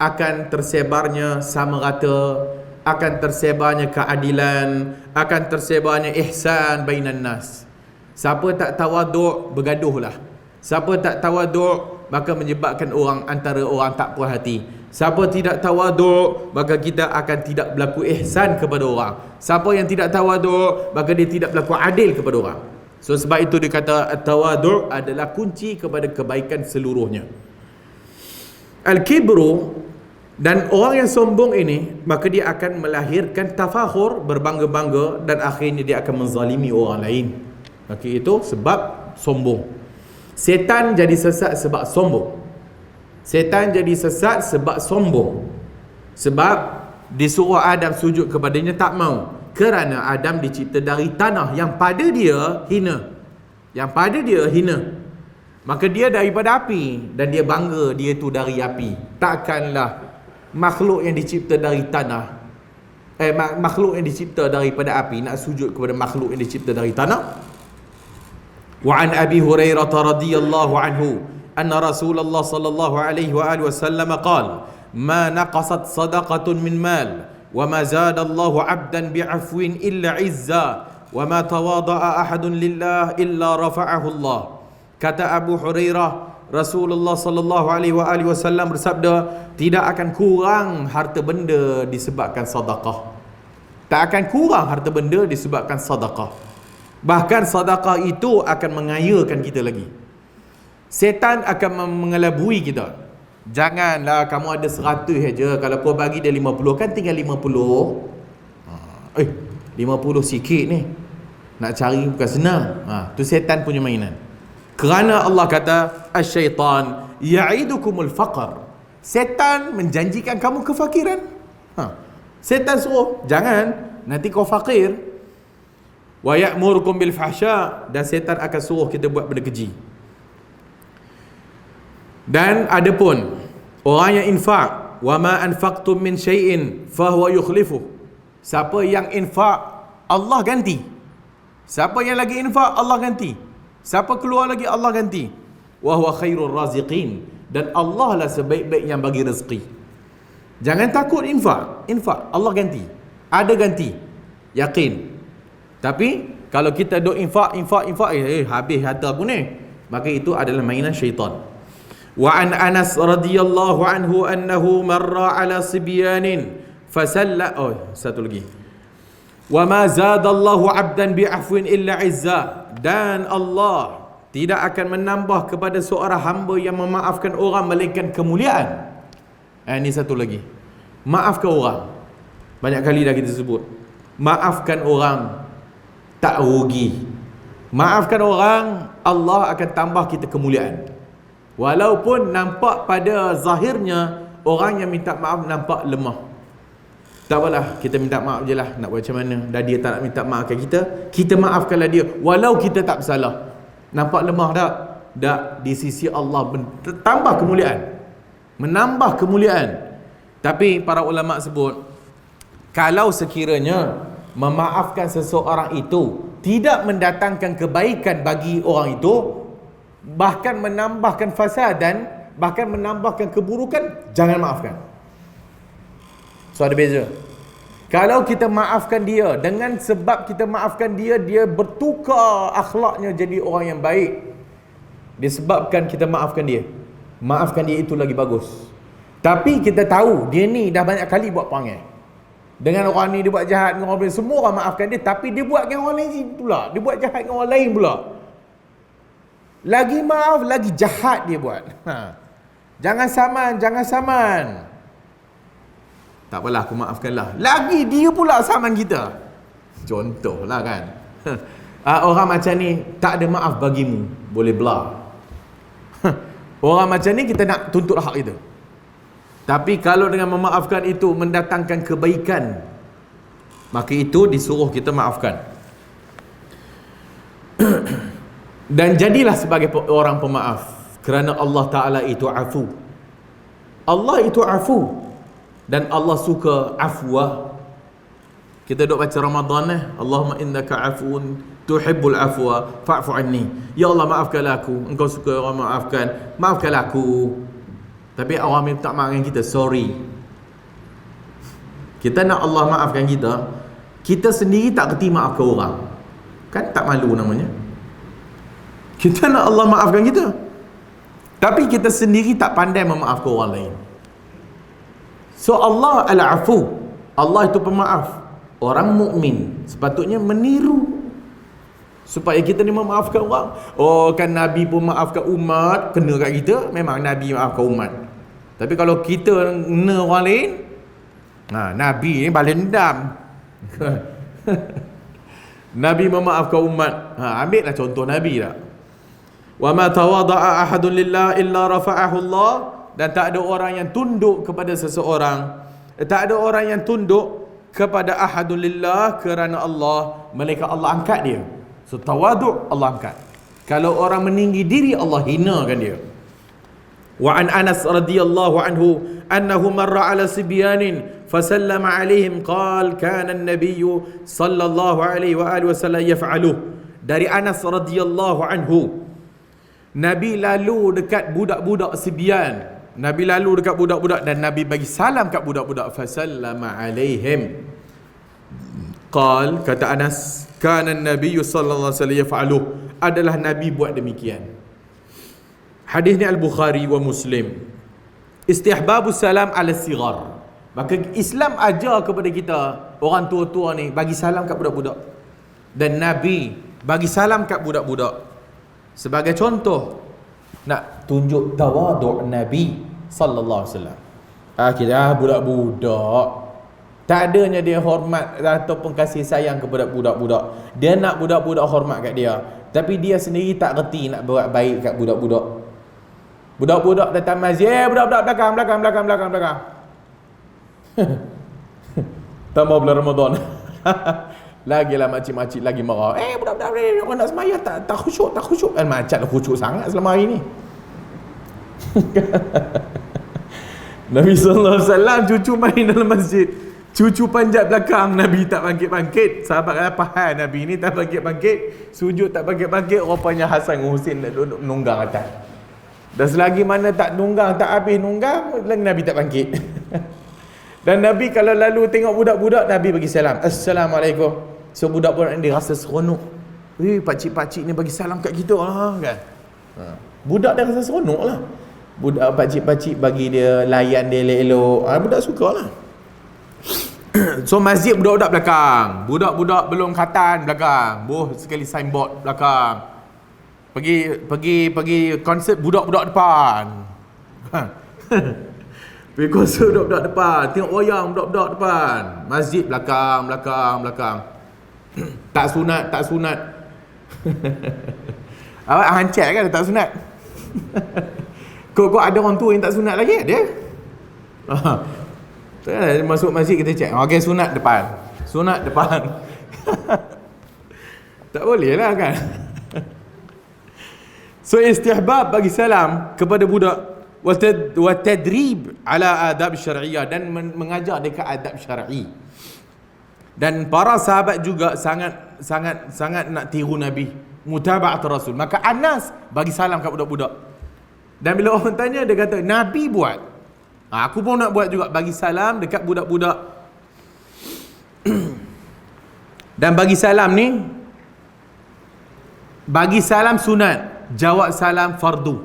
akan tersebarnya sama rata, akan tersebarnya keadilan, akan tersebarnya ihsan bainan nas. Siapa tak tawaduk, bergaduhlah. Siapa tak tawaduk, maka menyebabkan orang, antara orang tak puas hati. Siapa tidak tawaduk, maka kita akan tidak berlaku ihsan kepada orang. Siapa yang tidak tawaduk, maka dia tidak berlaku adil kepada orang. So sebab itu dikata tawaduk adalah kunci kepada kebaikan seluruhnya. Al-kibru, dan orang yang sombong ini, maka dia akan melahirkan tafakhur, berbangga-bangga, dan akhirnya dia akan menzalimi orang lain. Maka itu sebab sombong. Setan jadi sesat sebab sombong. Setan jadi sesat sebab sombong. Sebab disuruh Adam sujud kepadanya, tak mau. Kerana Adam dicipta dari tanah yang pada dia hina. Yang pada dia hina. Maka dia daripada api, dan dia bangga dia tu dari api. Takkanlah makhluk yang dicipta dari tanah, makhluk yang dicipta daripada api nak sujud kepada makhluk yang dicipta dari tanah. Wa an Abi Hurairah radhiyallahu anhu anna Rasulullah sallallahu alaihi wa alihi wasallam qala ma naqasat sadaqatun min mal wa ma zada Allahu 'abdan bi'afwin illa 'izza wa ma tawada'a ahadun lillah illa rafa'ahu Allah. Kata Abu Hurairah, Rasulullah sallallahu alaihi wa alihi wasallam bersabda, tidak akan kurang harta benda disebabkan sedekah. Tak akan kurang harta benda disebabkan sedekah. Bahkan sedekah itu akan mengayakan kita lagi. Setan akan mengelabui kita. Janganlah kamu ada 100 saja, kalau kau bagi dia 50 kan tinggal 50. 50 sikit ni. Nak cari bukan senang. Tu setan punya mainan. Kerana Allah kata asy-syaitan ya'idukumul faqr. Setan menjanjikan kamu kefakiran. Setan suruh jangan, nanti kau fakir. Wa ya'murukum bil fahsya, dan setan akan suruh kita buat benda keji. Dan adapun orang yang infak, wa ma anfaqtum min syai'in fa huwa yukhlifu. Siapa yang infak, Allah ganti. Siapa yang lagi infak, Allah ganti. Siapa keluar lagi, Allah ganti. Wa huwa khairur raziqin, dan Allah lah sebaik-baik yang bagi rezeki. Jangan takut infak. Infak Allah ganti. Ada ganti. Yakin. Tapi kalau kita duk infak habis harta aku ni, maka itu adalah mainan syaitan. Wa an Anas radhiyallahu anhu annahu marra ala sibyanin fasalla. Satu lagi. Wa ma zada Allahu 'abdan bi'afwin illa 'izza, dan Allah tidak akan menambah kepada seorang hamba yang memaafkan orang melainkan kemuliaan. Ini satu lagi. Maafkan orang. Banyak kali dah kita sebut. Maafkan orang, tak rugi. Maafkan orang, Allah akan tambah kita kemuliaan. Walaupun nampak pada zahirnya orang yang minta maaf nampak lemah. Tak apalah, kita minta maaf je lah. Nak buat macam mana? Dah dia tak nak minta maafkan kita maafkanlah dia walau kita tak bersalah. Nampak lemah tak? Tak. Di sisi Allah tambah kemuliaan, menambah kemuliaan. Tapi para ulama sebut, kalau sekiranya memaafkan seseorang itu tidak mendatangkan kebaikan bagi orang itu, bahkan menambahkan fasadan, bahkan menambahkan keburukan, jangan maafkan. So ada beza. Kalau kita maafkan dia, dengan sebab kita maafkan dia, dia bertukar akhlaknya jadi orang yang baik, disebabkan kita maafkan dia. Maafkan dia itu lagi bagus. Tapi kita tahu dia ni dah banyak kali buat perangai dengan orang ni, dia buat jahat dengan orang lain, semua orang maafkan dia, tapi dia buat dengan orang lain pula, dia buat jahat dengan orang lain pula. Lagi maaf, lagi jahat dia buat. Jangan saman. Tak apalah, aku maafkanlah. Lagi dia pula saman kita. Contohlah kan. Orang macam ni tak ada maaf bagimu, boleh belah. Orang macam ni kita nak tuntut hak kita. Tapi kalau dengan memaafkan itu mendatangkan kebaikan, maka itu disuruh kita maafkan. Dan jadilah sebagai orang pemaaf, kerana Allah Ta'ala itu afu. Allah itu afu, dan Allah suka afwa. Kita duk baca Ramadan Allahumma innaka afuun tuhibbul afwa fa'fu anni. Ya Allah, maafkanlah aku, engkau suka orang maafkan, maafkanlah aku. Tapi orang minta maaf dengan kita, sorry. Kita nak Allah maafkan kita, kita sendiri tak kerti maafkan orang, kan tak malu namanya. Kita nak Allah maafkan kita, tapi kita sendiri tak pandai memaafkan orang lain. So Allah al-afu, Allah itu pemaaf. Orang mukmin sepatutnya meniru supaya kita ni memaafkan orang. Oh, kan Nabi pun maafkan umat, kena kat kita. Memang Nabi maafkan umat. Tapi kalau kita kena orang lain, Nabi ni balas dendam. Nabi memaafkan umat. Ambil lah contoh Nabi tak. Wa ma tawada'a ahadun lillah illa rafa'ahu Allah. Dan tak ada orang yang tunduk kepada seseorang, tak ada orang yang tunduk kepada ahadun lillah kerana Allah, melainkan Allah angkat dia. So tawaduk, Allah angkat. Kalau orang meninggi diri, Allah hinakan dia. Wa an Anas radhiyallahu anhu annahu marra ala sibyanin fasallama alaihim qala kana an-nabiy sallallahu alaihi wa alihi wasallam yaf'aluh. Dari Anas radhiyallahu anhu, Nabi lalu dekat budak-budak Sibyan. Nabi lalu dekat budak-budak dan Nabi bagi salam kat budak-budak. Fasallama alaihim. Qal, kata Anas, kana an-nabiy sallallahu alaihi wasallam yaf'aluh, adalah Nabi buat demikian. Hadis ni Al-Bukhari wa Muslim. Istihbabus salam ala sigar. Maka Islam ajar kepada kita, orang tua-tua ni, bagi salam kat budak-budak. Dan Nabi bagi salam kat budak-budak. Sebagai contoh, nak tunjuk tawaduk Nabi sallallahu alaihi wasallam. Kita budak-budak, tak adanya dia hormat ataupun kasih sayang kepada budak-budak. Dia nak budak-budak hormat kat dia, tapi dia sendiri tak reti nak buat baik kat budak-budak. Budak-budak datang masjid, budak-budak belakang. Tambah bulan Ramadan. Lagilah makcik-makcik lagi marah. Budak-budak orang nak sembahyang tak khusyuk. Macam lah khusyuk sangat selama hari ni. Nabi sallallahu alaihi wasallam cucu main dalam masjid. Cucu panjat belakang, Nabi tak bangkit-bangkit. Sahabat kata, faham Nabi ni tak bangkit-bangkit, sujud tak bangkit-bangkit. Rupanya Hasan dan Husin duduk nunggang atas. Dan selagi mana tak nunggang, tak habis nunggang, Nabi tak bangkit. Dan Nabi kalau lalu tengok budak-budak, Nabi bagi salam, Assalamualaikum. So budak-budak ni rasa seronok. Pakcik-pakcik ni bagi salam kat kita lah kan. Budak dah rasa seronok lah. Budak pakcik-pakcik bagi dia, layan dia elok-elok. Budak suka lah. So masjid budak-budak belakang, budak-budak belum khatan belakang, sekali signboard belakang. Pergi konsert budak-budak depan. Pergi konsert budak-budak depan, tengok wayang budak-budak depan. Masjid belakang. Tak sunat. Awak hancur kan tak sunat? Kok ada orang tua yang tak sunat lagi ada? Masuk masjid kita cek, okey, sunat depan. Sunat depan. Tak boleh lah kan. So istihbab bagi salam kepada budak, wa tadrib ala adab syar'iyyah, dan mengajar dekat adab syar'i. Dan para sahabat juga sangat nak tiru Nabi, mutaba'at Rasul. Maka Anas bagi salam kat budak-budak. Dan bila orang tanya, dia kata Nabi buat. Aku pun nak buat juga, bagi salam dekat budak-budak. Dan bagi salam ni, bagi salam sunat, jawab salam fardu.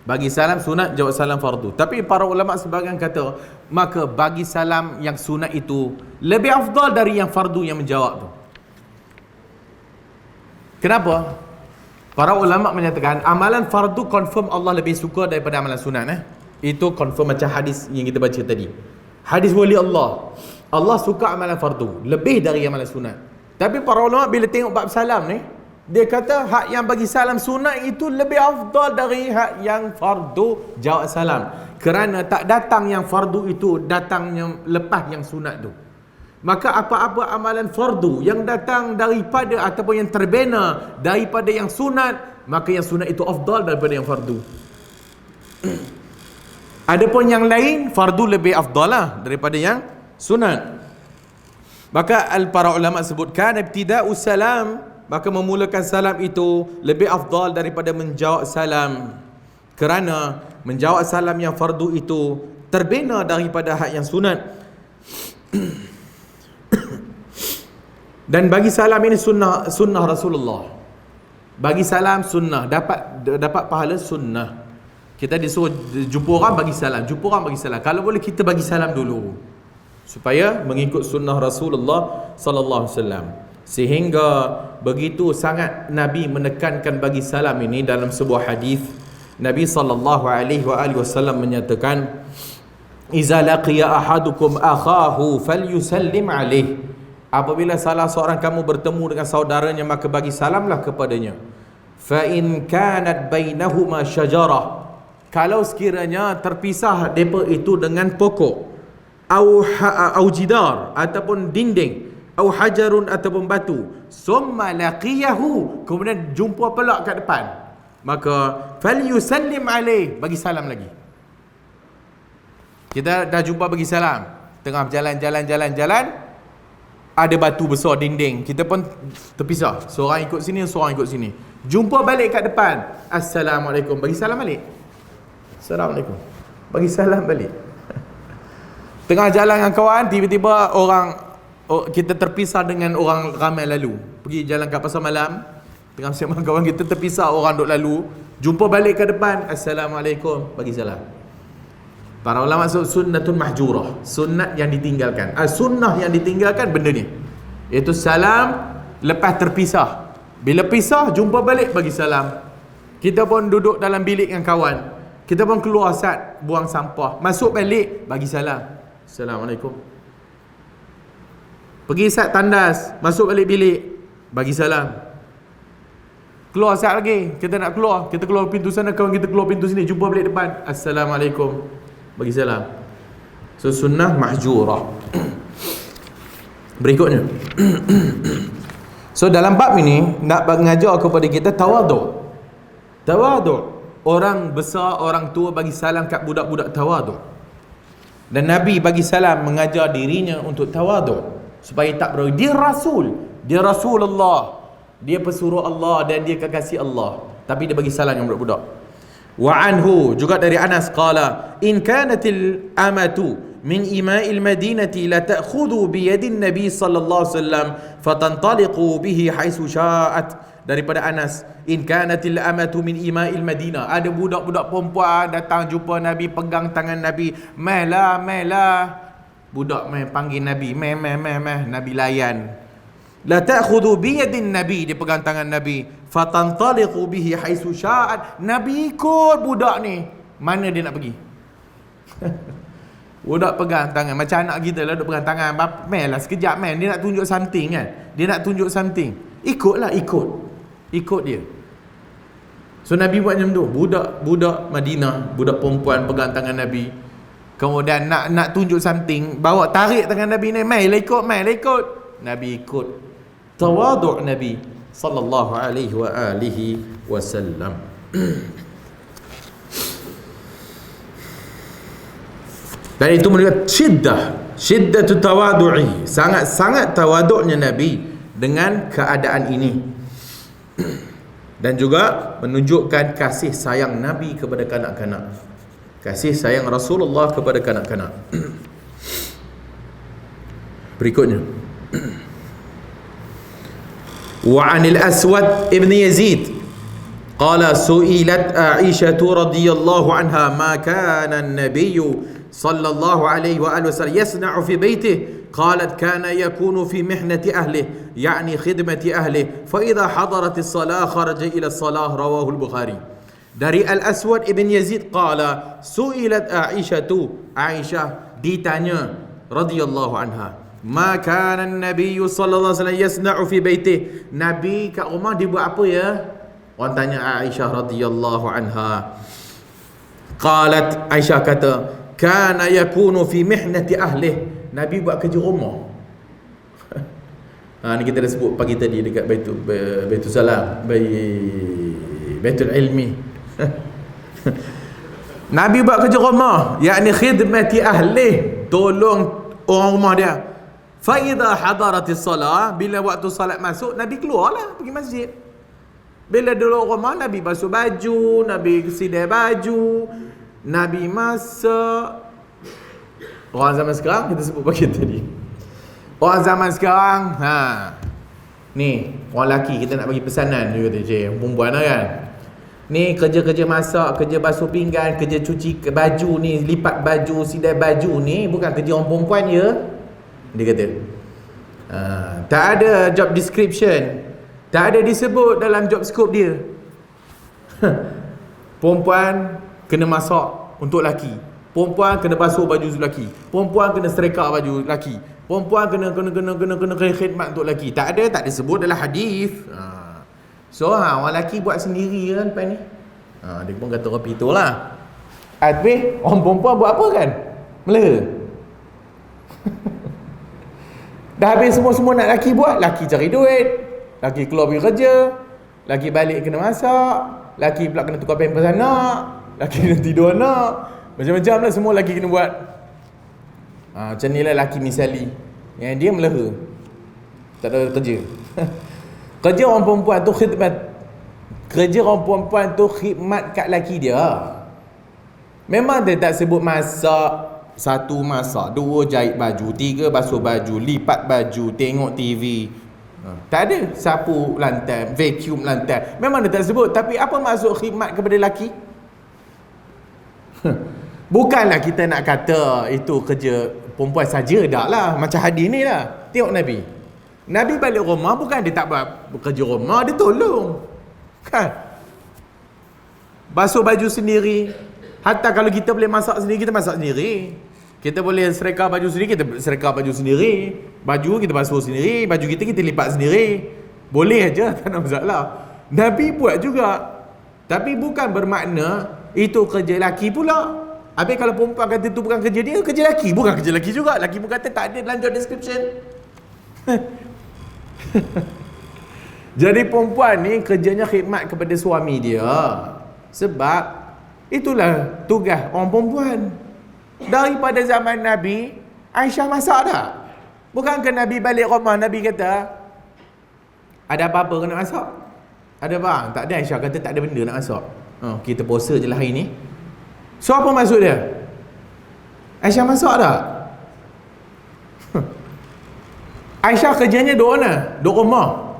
Bagi salam sunat, jawab salam fardu. Tapi para ulama sebahagian kata, maka bagi salam yang sunat itu lebih afdal dari yang fardu yang menjawab tu. Kenapa? Para ulama menyatakan amalan fardu confirm Allah lebih suka daripada amalan sunat. Itu confirm macam hadis yang kita baca tadi. Hadis wali Allah, Allah suka amalan fardu lebih dari amalan sunat. Tapi para ulama bila tengok bab salam ni, dia kata hak yang bagi salam sunat itu lebih afdal dari hak yang fardu jawab salam. Kerana tak datang yang fardu itu, datangnya lepas yang sunat tu. Maka apa-apa amalan fardu yang datang daripada ataupun yang terbina daripada yang sunat, maka yang sunat itu afdal daripada yang fardu. Adapun yang lain, fardu lebih afdal lah daripada yang sunat. Maka para ulama sebutkan ibtida'u salam, maka memulakan salam itu lebih afdal daripada menjawab salam. Kerana menjawab salam yang fardu itu terbina daripada hak yang sunat. Dan bagi salam ini sunnah Rasulullah. Bagi salam sunnah, dapat pahala sunnah. Kita disuruh jumpa orang bagi salam, jumpa orang bagi salam. Kalau boleh kita bagi salam dulu, supaya mengikut sunnah Rasulullah sallallahu alaihi wasallam. Sehingga begitu sangat Nabi menekankan bagi salam ini dalam sebuah hadis. Nabi sallallahu alaihi wasallam menyatakan, "Iza laqiya ahadukum akhahu falyusallim alaihi." Apabila salah seorang kamu bertemu dengan saudaranya, maka bagi salamlah kepadanya. Fa in kanat bainahuma syajarah, kalau sekiranya terpisah depa itu dengan pokok, au jidar ataupun dinding, au hajarun ataupun batu, summa laqiyahu, kemudian jumpa pula kat depan, maka falyusallim alaih, bagi salam lagi. Kita dah jumpa bagi salam, tengah jalan, ada batu besar dinding, kita pun terpisah, seorang ikut sini, seorang ikut sini. Jumpa balik kat depan, assalamualaikum, bagi salam balik. Assalamualaikum, bagi salam balik. Tengah jalan dengan kawan, tiba-tiba kita terpisah dengan orang ramai lalu, pergi jalan kat pasar malam, tengah bersama kawan kita terpisah, orang duk lalu, jumpa balik ke depan, assalamualaikum, bagi salam. Para ulama sebut sunnatun mahjurah, sunnat yang ditinggalkan. Sunnah yang ditinggalkan benda ni, iaitu salam lepas terpisah. Bila pisah, jumpa balik, bagi salam. Kita pun duduk dalam bilik dengan kawan, kita pun keluar sat, buang sampah, masuk balik, bagi salam, assalamualaikum. Pergi sat tandas, masuk balik bilik, bagi salam. Keluar sat lagi, kita nak keluar, kita keluar pintu sana, kawan kita keluar pintu sini, jumpa balik depan, assalamualaikum, bagi salam. So sunnah mahjurah. Berikutnya, so dalam bab ini nak mengajar kepada kita tawaduk. Orang besar, orang tua bagi salam kat budak-budak tawaduk. Dan Nabi bagi salam mengajar dirinya untuk tawaduk, supaya tak berawi. Dia Rasulullah, dia pesuruh Allah dan dia kekasih Allah, tapi dia bagi salam yang budak-budak. Wa anhu, juga dari Anas, qala in kanatil amatu min ima'il madinati la ta'khudhu bi yadin nabi sallallahu alaihi wasallam fatantaliqu bihi haitsu sya'at. Daripada Anas, in kanatil amatu min ima'il madinah, ada budak-budak perempuan datang jumpa Nabi, pegang tangan Nabi, mehlah, budak panggil Nabi, meh, Nabi layan. La ta'khudhu bi yadin nabi, dia pegang tangan Nabi, fatantaliqu bihi haitsu sya'at, Nabi ikut budak ni mana dia nak pergi. Budak pegang tangan, macam anak kita lah, duk pegang tangan, mehlah sekejap, dia nak tunjuk something kan, ikutlah, ikut dia. So Nabi buat macam tu, budak Madinah, budak perempuan pegang tangan Nabi, Kemudian nak tunjuk something, bawa tarik tangan Nabi ni, mai ikut. Nabi ikut. Tawaduk Nabi sallallahu alaihi wa alihi wasallam. Dan itu menunjukkan syiddatu tawadu'i, sangat tawaduknya Nabi dengan keadaan ini. Dan juga menunjukkan kasih sayang Nabi kepada kanak-kanak, kasih sayang Rasulullah kepada kanak-kanak. Berikutnya, wa 'anil Aswad ibn Yazid qala su'ilat Aisyah radhiyallahu anha ma kana an-nabiy sallallahu alaihi wa alihi wasallam yasna'u fi baytihi qalat kana yakunu fi mihnati ahlihi yani khidmati ahlihi fa idha hadarat as-salah kharaja ila as-salah rawahu al-Bukhari. Dari Al-Aswad ibn Yazid qala su'ilat Aisyah ditanya radhiyallahu anha, ma kana an-nabiy sallallahu alaihi wasallam yasna'u fi baitihi, Nabi kat rumah dia buat apa ya? Orang tanya Aisyah radhiyallahu anha. Qalat, Aisyah kata, kana yakunu fi mihnati ahlihi, Nabi buat kerja rumah. Ni kita dah sebut pagi tadi dekat Baitul Salam, Baitul Ilmi. Nabi buat kerja rumah, yakni khidmati ahli, tolong orang rumah dia. Fa idza hadaratis salah, bila waktu salat masuk, Nabi keluarlah pergi masjid. Bila dulu rumah, Nabi basuh baju, Nabi sidai baju, Nabi masak. Orang zaman sekarang, kita sebut pagi tadi, orang zaman sekarang, ni orang lelaki kita nak bagi pesanan, dia kata, cik, perempuan lah kan, ni kerja-kerja masak, kerja basuh pinggan, kerja cuci baju ni, lipat baju, sidai baju ni bukan kerja orang perempuan ya. Dia kata tak ada job description, tak ada disebut dalam job scope dia. Perempuan kena masak untuk laki, perempuan kena basuh baju laki, perempuan kena serika baju laki, perempuan kena khidmat untuk laki. Tak ada sebut dalam hadis. So orang lelaki buat sendiri kan lepas ni. Dia pun kata rapi itulah. Habis orang perempuan buat apa kan? Melera. Dah habis semua nak lelaki buat, lelaki cari duit, lelaki keluar pergi kerja, lelaki balik kena masak, lelaki pula kena tukar pampers anak, lelaki kena tidur anak, macam-macam lah semua lelaki kena buat. Macam ni lah lelaki misali, yang dia melera, tak ada kerja. Kerja orang perempuan tu khidmat. Kerja orang perempuan tu khidmat kat laki dia. Memang dia tak sebut masak. Satu masak, dua jahit baju, tiga basuh baju, lipat baju, tengok TV. Tak ada. Sapu lantai, vacuum lantai. Memang dia tak sebut. Tapi apa maksud khidmat kepada laki? Bukanlah kita nak kata itu kerja perempuan saja, dah lah. Macam hadis ni lah. Tengok Nabi. Nabi balik rumah, bukan dia tak buat kerja rumah, dia tolong. Kan? Basuh baju sendiri. Hatta kalau kita boleh masak sendiri, kita masak sendiri. Kita boleh serika baju sendiri, kita serika baju sendiri. Baju kita basuh sendiri, baju kita lipat sendiri. Boleh aja, tak ada masalah. Nabi buat juga. Tapi bukan bermakna itu kerja lelaki pula. Habis kalau perempuan kata itu bukan kerja dia, kerja lelaki. Bukan kerja lelaki juga. Lelaki pun kata tak ada dalam job description. Jadi perempuan ni kerjanya khidmat kepada suami dia. Sebab itulah tugas orang perempuan. Daripada zaman Nabi, Aisyah masak tak? Bukankah Nabi balik rumah, Nabi kata, ada apa-apa kena masak? Ada bang? Tak ada. Aisyah kata tak ada benda nak masak. Kita puasa je lah hari ni. So apa maksud dia? Aisyah masak tak? Aisyah kerjanya duduk mana? Duduk rumah.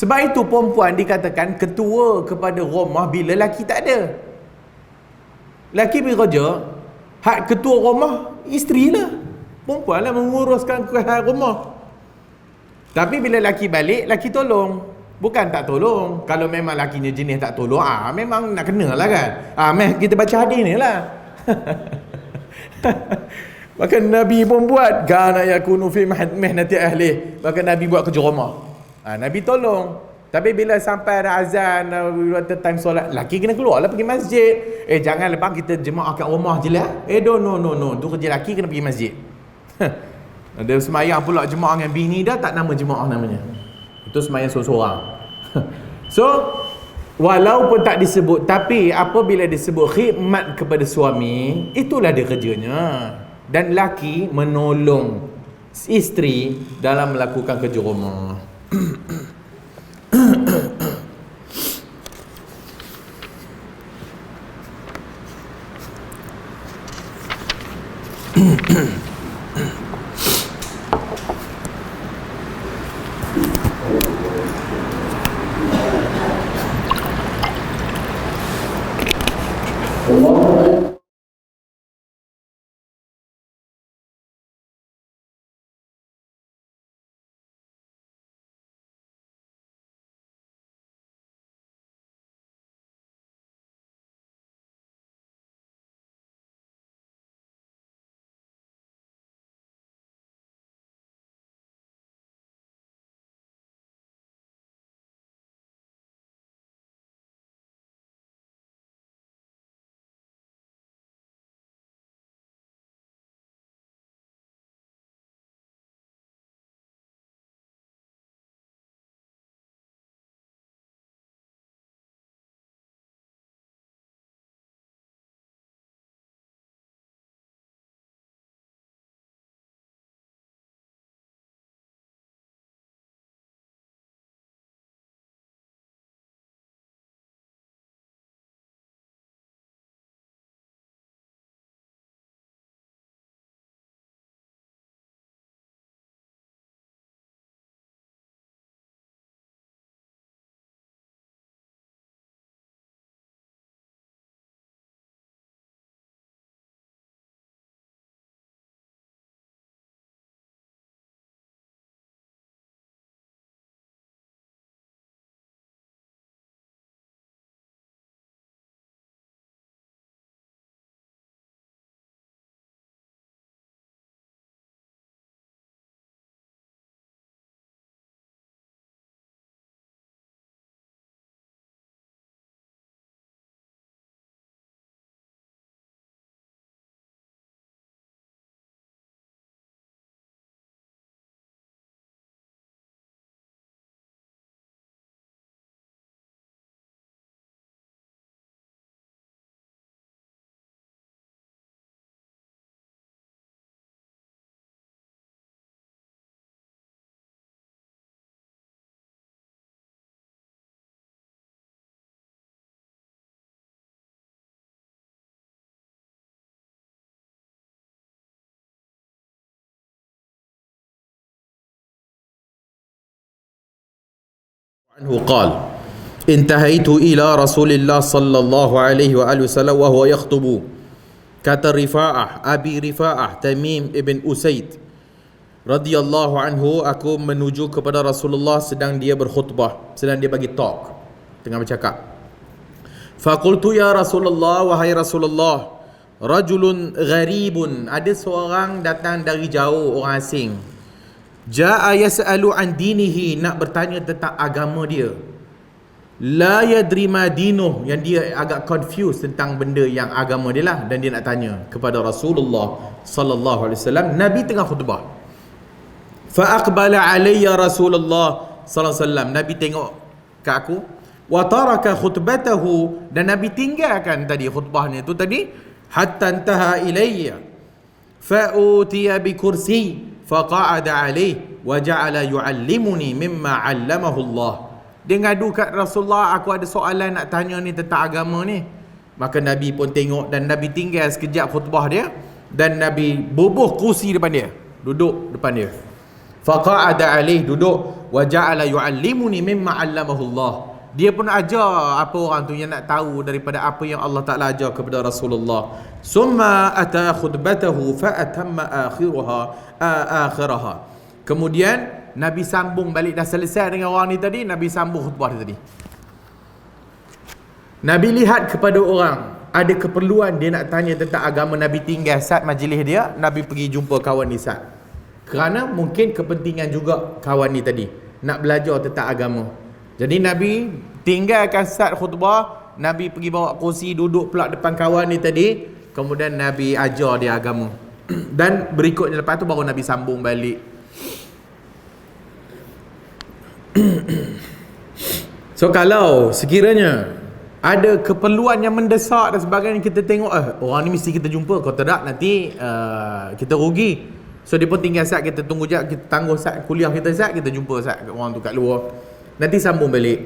Sebab itu perempuan dikatakan ketua kepada rumah bila lelaki tak ada. Lelaki pergi kerja, hak ketua rumah isteri lah. Perempuan lah menguruskan hal rumah. Tapi bila lelaki balik, lelaki tolong. Bukan tak tolong. Kalau memang lakinya jenis tak tolong, memang nak kena lah kan. Kita baca hadis ni lah. Maka Nabi pun buat, kana yakunu fi mihnati ahli. Maka Nabi buat kerja rumah. Nabi tolong. Tapi bila sampai ada azan, time solat, laki kena keluar lah pergi masjid. Jangan lepas kita jemaah kat rumah je lah. No. Tu kerja laki kena pergi masjid. Ada semayang pula jemaah dengan bini dah, tak nama jemaah namanya. Itu semayang seorang-seorang. So, walaupun tak disebut, tapi apabila disebut khidmat kepada suami, itulah dia kerjanya. Dan laki menolong isteri dalam melakukan kerja rumah. عنه قال انتهيت إلى رسول الله صلى الله عليه وآله وسلم وهو يخطب. Kata Rifa'ah, Abi Rifa'ah Tamim ibn Usaid radhiyallahu anhu, aku menuju kepada Rasulullah sedang dia berkhutbah, sedang dia bagi talk, tengah bercakap. Faqultu ya Rasulullah, wahai Rasulullah, rajulun gharibun, ada seorang datang dari jauh, orang asing. Ja'a yas'alu an dinihi, nak bertanya tentang agama dia. La yadri ma dinuh, yang dia agak confused tentang benda yang agama dia lah, dan dia nak tanya kepada Rasulullah sallallahu alaihi wasallam. Nabi tengah khutbah. Fa aqbala alayya Rasulullah sallallahu alaihi wasallam, Nabi tengok ke aku. Wa taraka khutbatahu, dan Nabi tinggalkan tadi khutbahnya tu tadi, hatta intaha ilayya. Fa utiya bi kursi faqa'ada alaih wa ja'ala yu'allimuni mimma 'allamahu Allah. Dia ngadu kat Rasulullah, aku ada soalan nak tanya ni tentang agama ni. Maka Nabi pun tengok, dan Nabi tinggal sekejap khutbah dia, dan Nabi bubuh kursi depan dia, duduk depan dia. Faqa'ada alaih, duduk, wa ja'ala yu'allimuni mimma 'allamahu Allah. Dia pun ajar apa orang tu yang nak tahu daripada apa yang Allah Ta'ala ajar kepada Rasulullah. Summa ata khutbatahu fa atamma akhiraha. Kemudian Nabi sambung balik, dah selesai dengan orang ni tadi, Nabi sambung khutbah dia tadi. Nabi lihat kepada orang ada keperluan, dia nak tanya tentang agama, Nabi tinggal saat majlis dia, Nabi pergi jumpa kawan ni saat. Kerana mungkin kepentingan juga kawan ni tadi nak belajar tentang agama. Jadi Nabi tinggalkan start khutbah, Nabi pergi bawa kursi, duduk pula depan kawan ni tadi, kemudian Nabi ajar dia agama. Dan berikutnya lepas tu baru Nabi sambung balik. So kalau sekiranya ada keperluan yang mendesak dan sebagainya, kita tengok orang ni mesti kita jumpa, kalau tidak nanti kita rugi. So dia pun tinggal saat kita tunggu je, kita tangguh saat kuliah kita saat, kita jumpa saat orang tu kat luar, nanti sambung balik.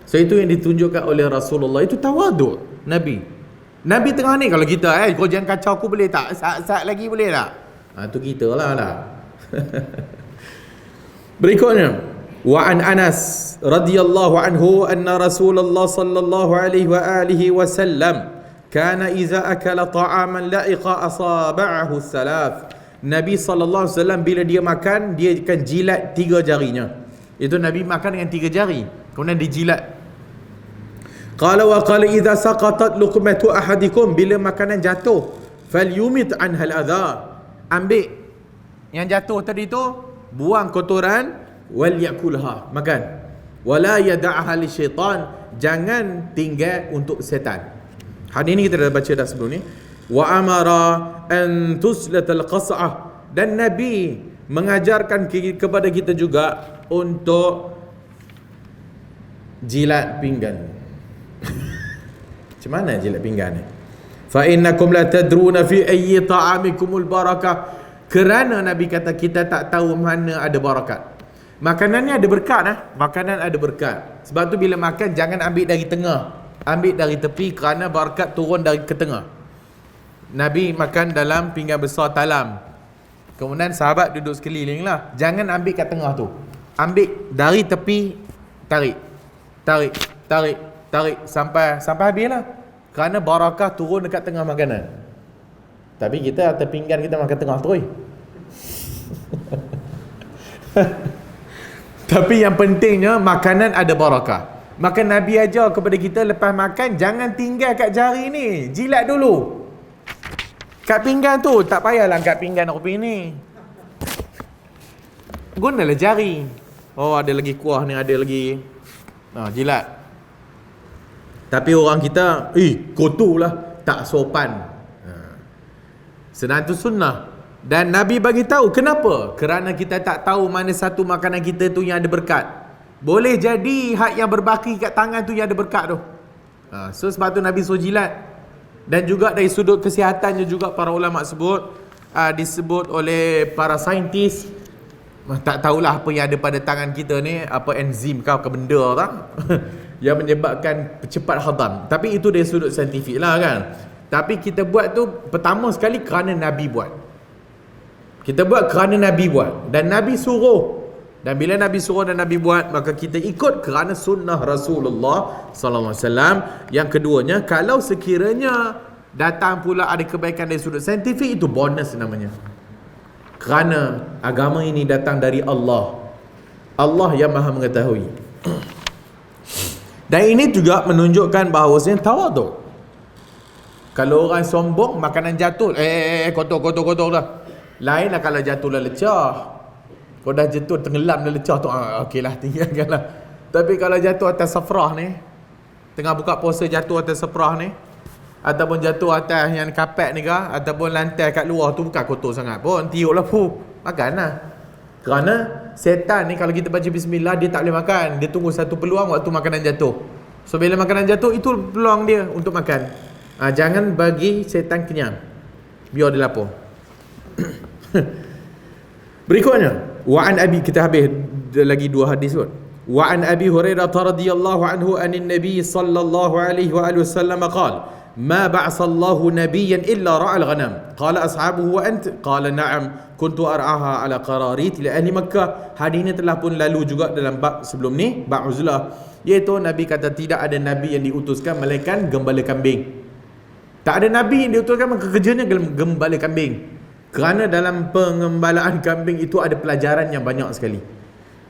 So itu yang ditunjukkan oleh Rasulullah, itu tawaduk Nabi tengah ni. Kalau kita kau jangan kacau aku boleh tak, saat lagi boleh tak, tu kita lah. Berikutnya, wa an Anas radhiyallahu anhu anna Rasulullah sallallahu alaihi wa alihi wasallam kana idza akala ta'aman la'iqa asabahu thalath. Nabi sallallahu alaihi wasallam bila dia makan, dia akan jilat 3 jarinya. Itu Nabi makan dengan 3 jari, kemudian dijilat. Qala wa qala idza saqatat luqmatu ahadikum, bila makanan jatuh, falyumit anha al-adha, ambil yang jatuh tadi tu, buang kotoran, wal yakulha, makan, wala yad'aha lisyaitan, jangan tinggal untuk setan. Hadis ni kita dah baca dah sebelum ni. Wa amara an tuslat al-qas'ah, dan Nabi mengajarkan kepada kita juga untuk jilat pinggan. Macam mana jilat pinggan ni? Fa innakum la tadruna fi ayyi ta'amikumul barakah, kerana Nabi kata kita tak tahu mana ada barakat. Makanan ni ada berkat, makanan ada berkat. Sebab tu bila makan jangan ambil dari tengah, ambil dari tepi, kerana barakat turun dari ke tengah. Nabi makan dalam pinggan besar talam, kemudian sahabat duduk sekeliling lah. Jangan ambil kat tengah tu, ambil dari tepi, tarik sampai habis lah, kerana barakah turun dekat tengah makanan. Tapi kita atas pinggan kita makan tengah tu. Tapi yang pentingnya makanan ada barakah. Maka Nabi ajar kepada kita lepas makan jangan tinggal kat jari ni, jilat dulu. Kat pinggan tu, tak payahlah kat pinggan kopi ni, gunalah jari. Oh ada lagi kuah ni, ada lagi, jilat. Tapi orang kita kotor lah, tak sopan. Sedang tu sunnah. Dan Nabi bagi tahu kenapa? Kerana kita tak tahu mana satu makanan kita tu yang ada berkat. Boleh jadi hak yang berbaki kat tangan tu yang ada berkat tu. So sebab tu Nabi suruh jilat. Dan juga dari sudut kesihatannya juga para ulama sebut, disebut oleh para saintis, tak tahulah apa yang ada pada tangan kita ni, apa enzim ke benda tak yang menyebabkan cepat hadam. Tapi itu dari sudut saintifik lah kan. Tapi kita buat tu pertama sekali kerana Nabi buat. Kita buat kerana Nabi buat, dan Nabi suruh. Dan bila Nabi suruh dan Nabi buat, maka kita ikut kerana sunnah Rasulullah sallallahu alaihi wasallam. Yang keduanya, kalau sekiranya datang pula ada kebaikan dari sudut saintifik, itu bonus namanya. Kerana agama ini datang dari Allah. Allah yang Maha mengetahui. Dan ini juga menunjukkan bahawasanya tawaduk. Kalau orang sombong, makanan jatuh, kotor lah. Lain lah kalau jatuh lah lecah. Kau dah jatuh tenggelam dah lecah tu, okey lah, tinggalkan lah. Tapi kalau jatuh atas safrah ni, tengah buka puasa jatuh atas safrah ni, ataupun jatuh atas yang kapet ni ke, ataupun lantai kat luar tu, bukan kotor sangat pun, tiup lah, makan lah. Kerana setan ni kalau kita baca bismillah, dia tak boleh makan. Dia tunggu satu peluang waktu makanan jatuh. So bila makanan jatuh, itu peluang dia untuk makan. Jangan bagi setan kenyang, biar dia lapar. Berikutnya, wa an Abi, kita habis lagi 2 hadis kot. Wa an Abi Hurairah radhiyallahu anhu anin Nabi sallallahu alaihi wa alihi wasallam qala ma ba'atha Allahu nabiyyan illa ra'al ghanam. Qala ashabuhu wa ant? Qala na'am kuntu ar'aha ala qararit li ahli Makkah. Hadis ini telah pun lalu juga dalam bab sebelum ni, bab uzlah, iaitu Nabi kata tidak ada nabi yang diutuskan melainkan gembala kambing. Tak ada nabi yang diutuskan maka kerjanya gembala kambing. Kerana dalam pengembalaan kambing itu ada pelajaran yang banyak sekali.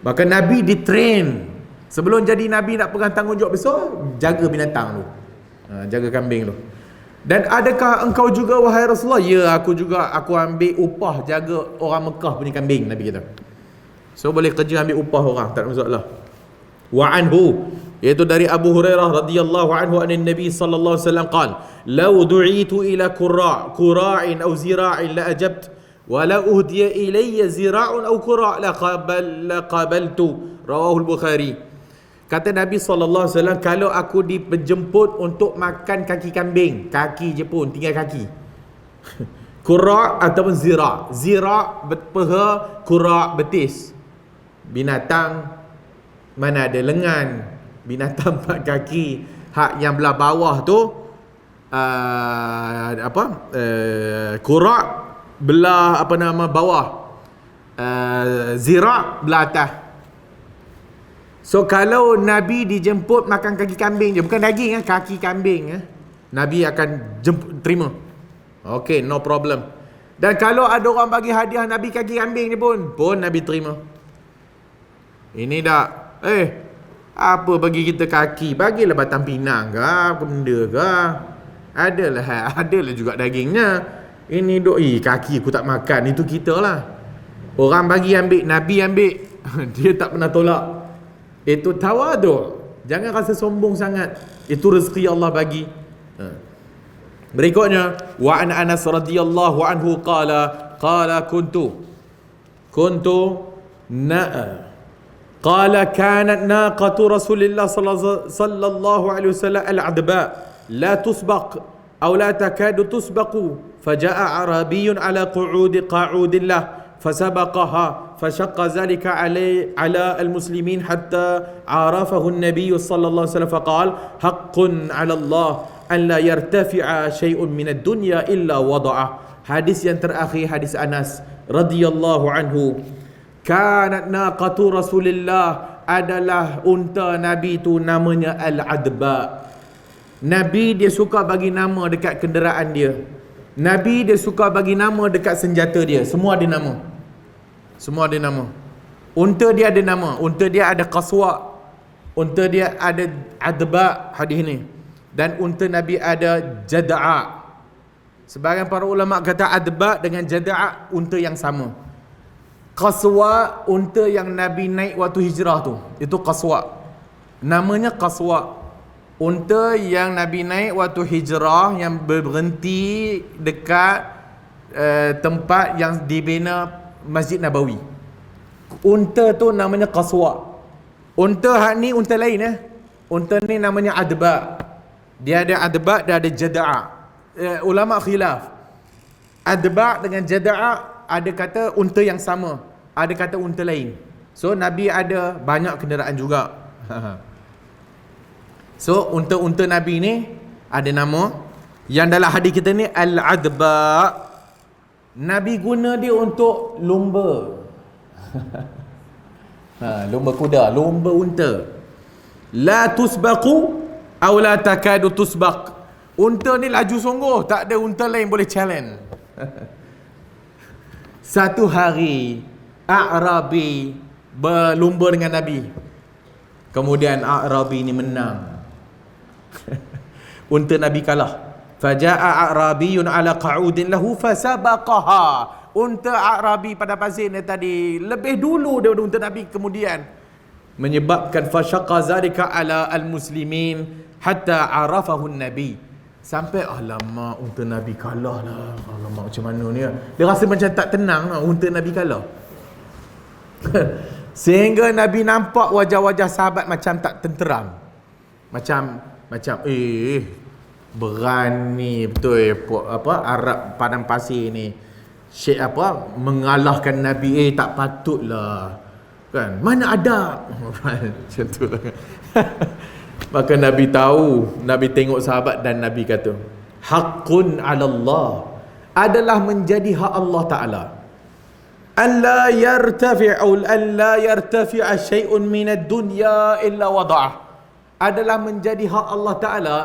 Maka Nabi ditrain. Sebelum jadi Nabi nak pegang tanggungjawab besar, jaga binatang tu, jaga kambing tu. Dan adakah engkau juga wahai Rasulullah? Ya, aku juga, aku ambil upah jaga orang Mekah punya kambing, Nabi kata. So boleh kerja ambil upah orang, tak ada masalah. Wa anhu, iaitu dari Abu Hurairah radhiyallahu anhu anin Nabi sallallahu alaihi wasallam qala law du'itu ila qura'in aw zira'in la ajabt wa la uhdiya ilayya zira'un aw qura' la qabaltu, rawahu al-Bukhari. Kata Nabi sallallahu alaihi wasallam, kalau aku dijemput untuk makan kaki kambing, kaki je pun, tinggal kaki. Qura' ataupun zira'. Zira' peha, qura' betis. Binatang mana ada lengan, binatang 4 kaki, hak yang belah bawah tu qura' belah bawah, zira' belah atas. So kalau Nabi dijemput makan kaki kambing je, bukan daging, kaki kambing, Nabi akan terima. Okay, no problem. Dan kalau ada orang bagi hadiah Nabi kaki kambing ni pun Nabi terima. Ini dah apa bagi kita kaki, bagilah batang pinang ke apa benda ke, adalah juga dagingnya. Ini kaki aku tak makan, itu kita lah. Orang bagi ambil, Nabi ambil dia tak pernah tolak. Itu tawadu'. Jangan rasa sombong sangat. Itu rezeki Allah bagi. Berikutnya, wa an Anas radhiyallahu anhu qala kuntu qala kanat naqatu Rasulillah sallallahu alaihi wasallam al-adba la tusbaq aw la takadu tusbaqu faja'a arabiyyun ala qa'udin lah فسبقها فشق ذلك على المسلمين حتى عرفه النبي صلى الله عليه وسلم فقال حق على الله أن لا يرتفع شيء من الدنيا إلا وضعه. Hadis yang terakhir, hadis Anas radhiyallahu anhu. Kanat naqatu Rasulillah, adalah unta Nabi tu namanya Al-Adba. Nabi dia suka bagi nama dekat kenderaan dia. Nabi dia suka bagi nama dekat senjata dia. Semua ada nama. Unta dia ada nama. Unta dia ada qaswa. Unta dia ada adba, hadis ni. Dan unta Nabi ada jada'a. Sebahagian para ulama kata adba dengan jada'a unta yang sama. Qaswa, unta yang Nabi naik waktu hijrah tu, itu qaswa. Namanya qaswa. Unta yang Nabi naik waktu hijrah, yang berhenti dekat tempat yang dibina Masjid Nabawi. Unta tu namanya qaswa. Unta hak ni unta lain Unta ni namanya adba. Dia ada adba, dia ada jada'a. Ulama khilaf. Adba dengan jada'a, ada kata unta yang sama, ada kata unta lain. So Nabi ada banyak kenderaan juga. So unta-unta Nabi ni ada nama. Yang dalam hadis kita ni Al-Adba, Nabi guna dia untuk lumba. Lumba kuda, lumba unta. La tusbaqu aw la takadu tusbaq. Unta ni laju sungguh, tak ada unta lain boleh challenge. Satu hari A'rabi berlumba dengan Nabi. Kemudian A'rabi ni menang. Unta Nabi kalah. Faja'a A'rabiyyun ala qa'udin lahu fasabaqaha. Unta A'rabi pada pasir ni tadi lebih dulu daripada unta Nabi, kemudian menyebabkan fashaqqa zalika ala al-muslimin hatta arafahu Nabi. Sampai alamak, unta Nabi kalah lah. Alamak, macam mana ni? Dia rasa macam tak tenang lah, unta Nabi kalah. Sehingga Nabi nampak wajah-wajah sahabat macam tak tenteram. Macam berani betul Arab padang pasir ni Syekh mengalahkan Nabi. Tak patutlah kan, mana ada macam tu. Maka Nabi tahu, Nabi tengok sahabat dan Nabi kata haqqun 'ala Allah, adalah menjadi hak Allah Taala. Alla yartafi'a syai'un minad dunya illa wada'ah, adalah menjadi hak Allah Ta'ala.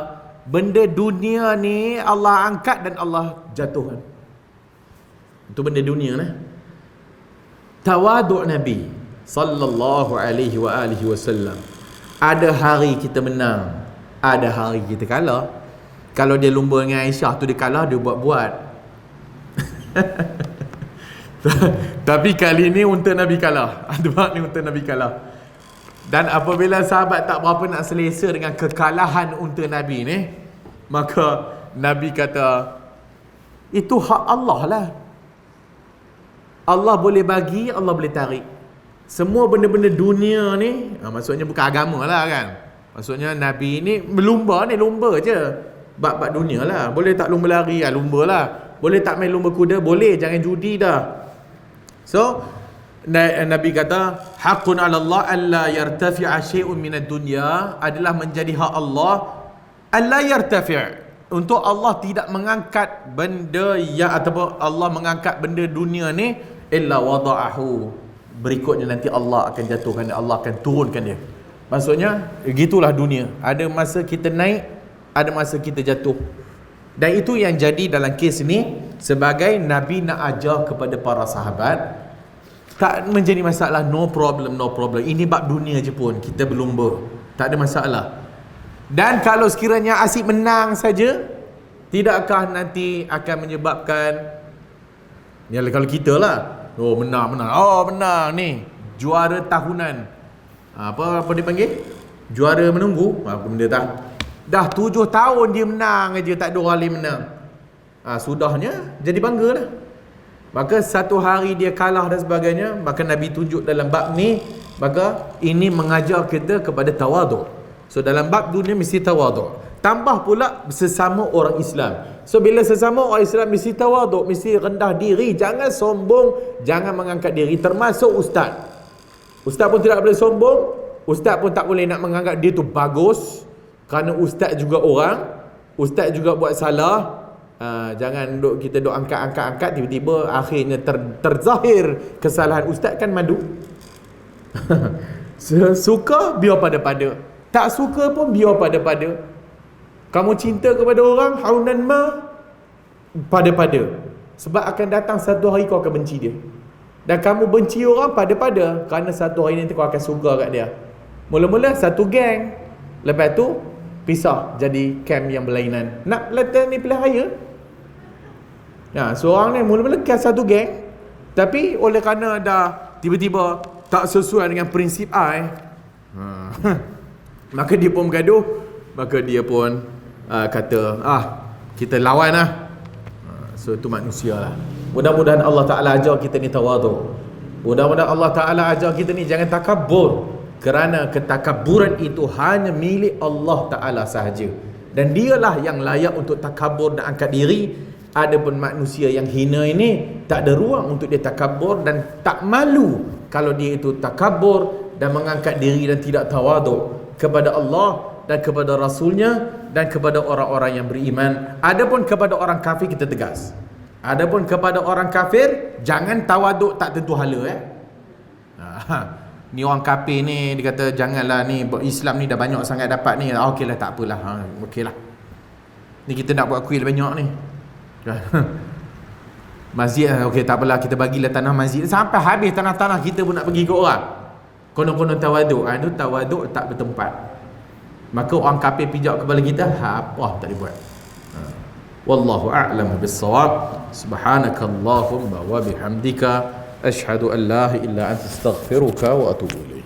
Benda dunia ni Allah angkat dan Allah jatuhkan. Itu benda dunia ni. Tawaduk Nabi sallallahu alaihi wa alihi wasallam. Ada hari kita menang, ada hari kita kalah. Kalau dia lumba dengan Aisyah tu dia kalah, dia buat-buat. Tapi kali ni unta Nabi kalah. Adba ni unta Nabi kalah. Dan apabila sahabat tak berapa nak selesa dengan kekalahan unta Nabi ni, maka Nabi kata, itu hak Allah lah. Allah boleh bagi, Allah boleh tarik. Semua benda-benda dunia ni, maksudnya bukan agama lah kan. Maksudnya Nabi ni lumba je. Bab-bab dunia lah. Boleh tak lumba lari? Lumba lah. Boleh tak main lumba kuda? Boleh, jangan judi dah. So, Nabi kata, haqqun 'ala Allah alla yartafi'a syai'un minad dunya, adalah menjadi hak Allah alla yartafi', untuk Allah tidak mengangkat benda yang, ataupun Allah mengangkat benda dunia ni, illa wada'ahu, berikutnya nanti Allah akan jatuhkan dia, Allah akan turunkan dia. Maksudnya gitulah dunia, ada masa kita naik, ada masa kita jatuh. Dan itu yang jadi dalam kes ni, sebagai Nabi nak ajar kepada para sahabat, tak menjadi masalah, no problem. Ini bab dunia je pun, kita berlumba, tak ada masalah. Dan kalau sekiranya asyik menang saja, tidakkah nanti akan menyebabkan, ya kalau kita lah, menang ni juara tahunan, apa dipanggil, juara menunggu, apa benda tak, dah 7 tahun dia menang aja, tak ada orang lain menang, sudahnya jadi bangga lah. Maka satu hari dia kalah dan sebagainya, maka Nabi tunjuk dalam bab ni, maka ini mengajar kita kepada tawaduk. So dalam bab dunia mesti tawaduk. Tambah pula sesama orang Islam. So bila sesama orang Islam mesti tawaduk, mesti rendah diri, jangan sombong, jangan mengangkat diri, termasuk ustaz. Ustaz pun tidak boleh sombong, ustaz pun tak boleh nak menganggap dia tu bagus, kerana ustaz juga orang, ustaz juga buat salah. Jangan kita angkat tiba-tiba akhirnya terzahir kesalahan ustaz, kan madu. Suka biar pada-pada, tak suka pun biar pada-pada. Kamu cinta kepada orang haunan ma, pada-pada, sebab akan datang satu hari kau akan benci dia. Dan kamu benci orang pada-pada, kerana satu hari nanti kau akan suka kat dia. Mula-mula satu geng, lepas tu pisah jadi camp yang berlainan. Nak pelatihan ni pilihan raya. Seorang ni mula-mula kan satu geng, tapi oleh kerana dah tiba-tiba tak sesuai dengan prinsip I, maka dia pun bergaduh, maka dia pun kata, kita lawan lah. So itu manusia lah. Mudah-mudahan Allah Ta'ala ajar kita ni tawaduk. Mudah-mudahan Allah Ta'ala ajar kita ni jangan takabur, kerana ketakaburan itu hanya milik Allah Ta'ala sahaja, dan dialah yang layak untuk takabur dan angkat diri. Adapun manusia yang hina ini, tak ada ruang untuk dia takabur, dan tak malu kalau dia itu takabur dan mengangkat diri dan tidak tawaduk kepada Allah dan kepada Rasulnya dan kepada orang-orang yang beriman. Adapun kepada orang kafir kita tegas. Adapun kepada orang kafir, jangan tawaduk tak tentu hala. Ni orang kafir ni, dia kata janganlah ni, Islam ni dah banyak sangat dapat ni. Okeylah, tak apalah. Okeylah. Ni kita nak buat kuil banyak ni. Masjid, okey tak apalah, kita bagilah tanah masjid, sampai habis tanah-tanah kita pun nak bagi ke orang. Konon-konon tawaduk. Itu tawaduk tak bertempat. Maka orang kafir pijak kepala kita, apa tak dibuat. Wallahu a'lam bis-shawab. Subhanakallahumma wa bihamdika, asyhadu an la ilaha illa anta, astaghfiruka wa atubu ilaik.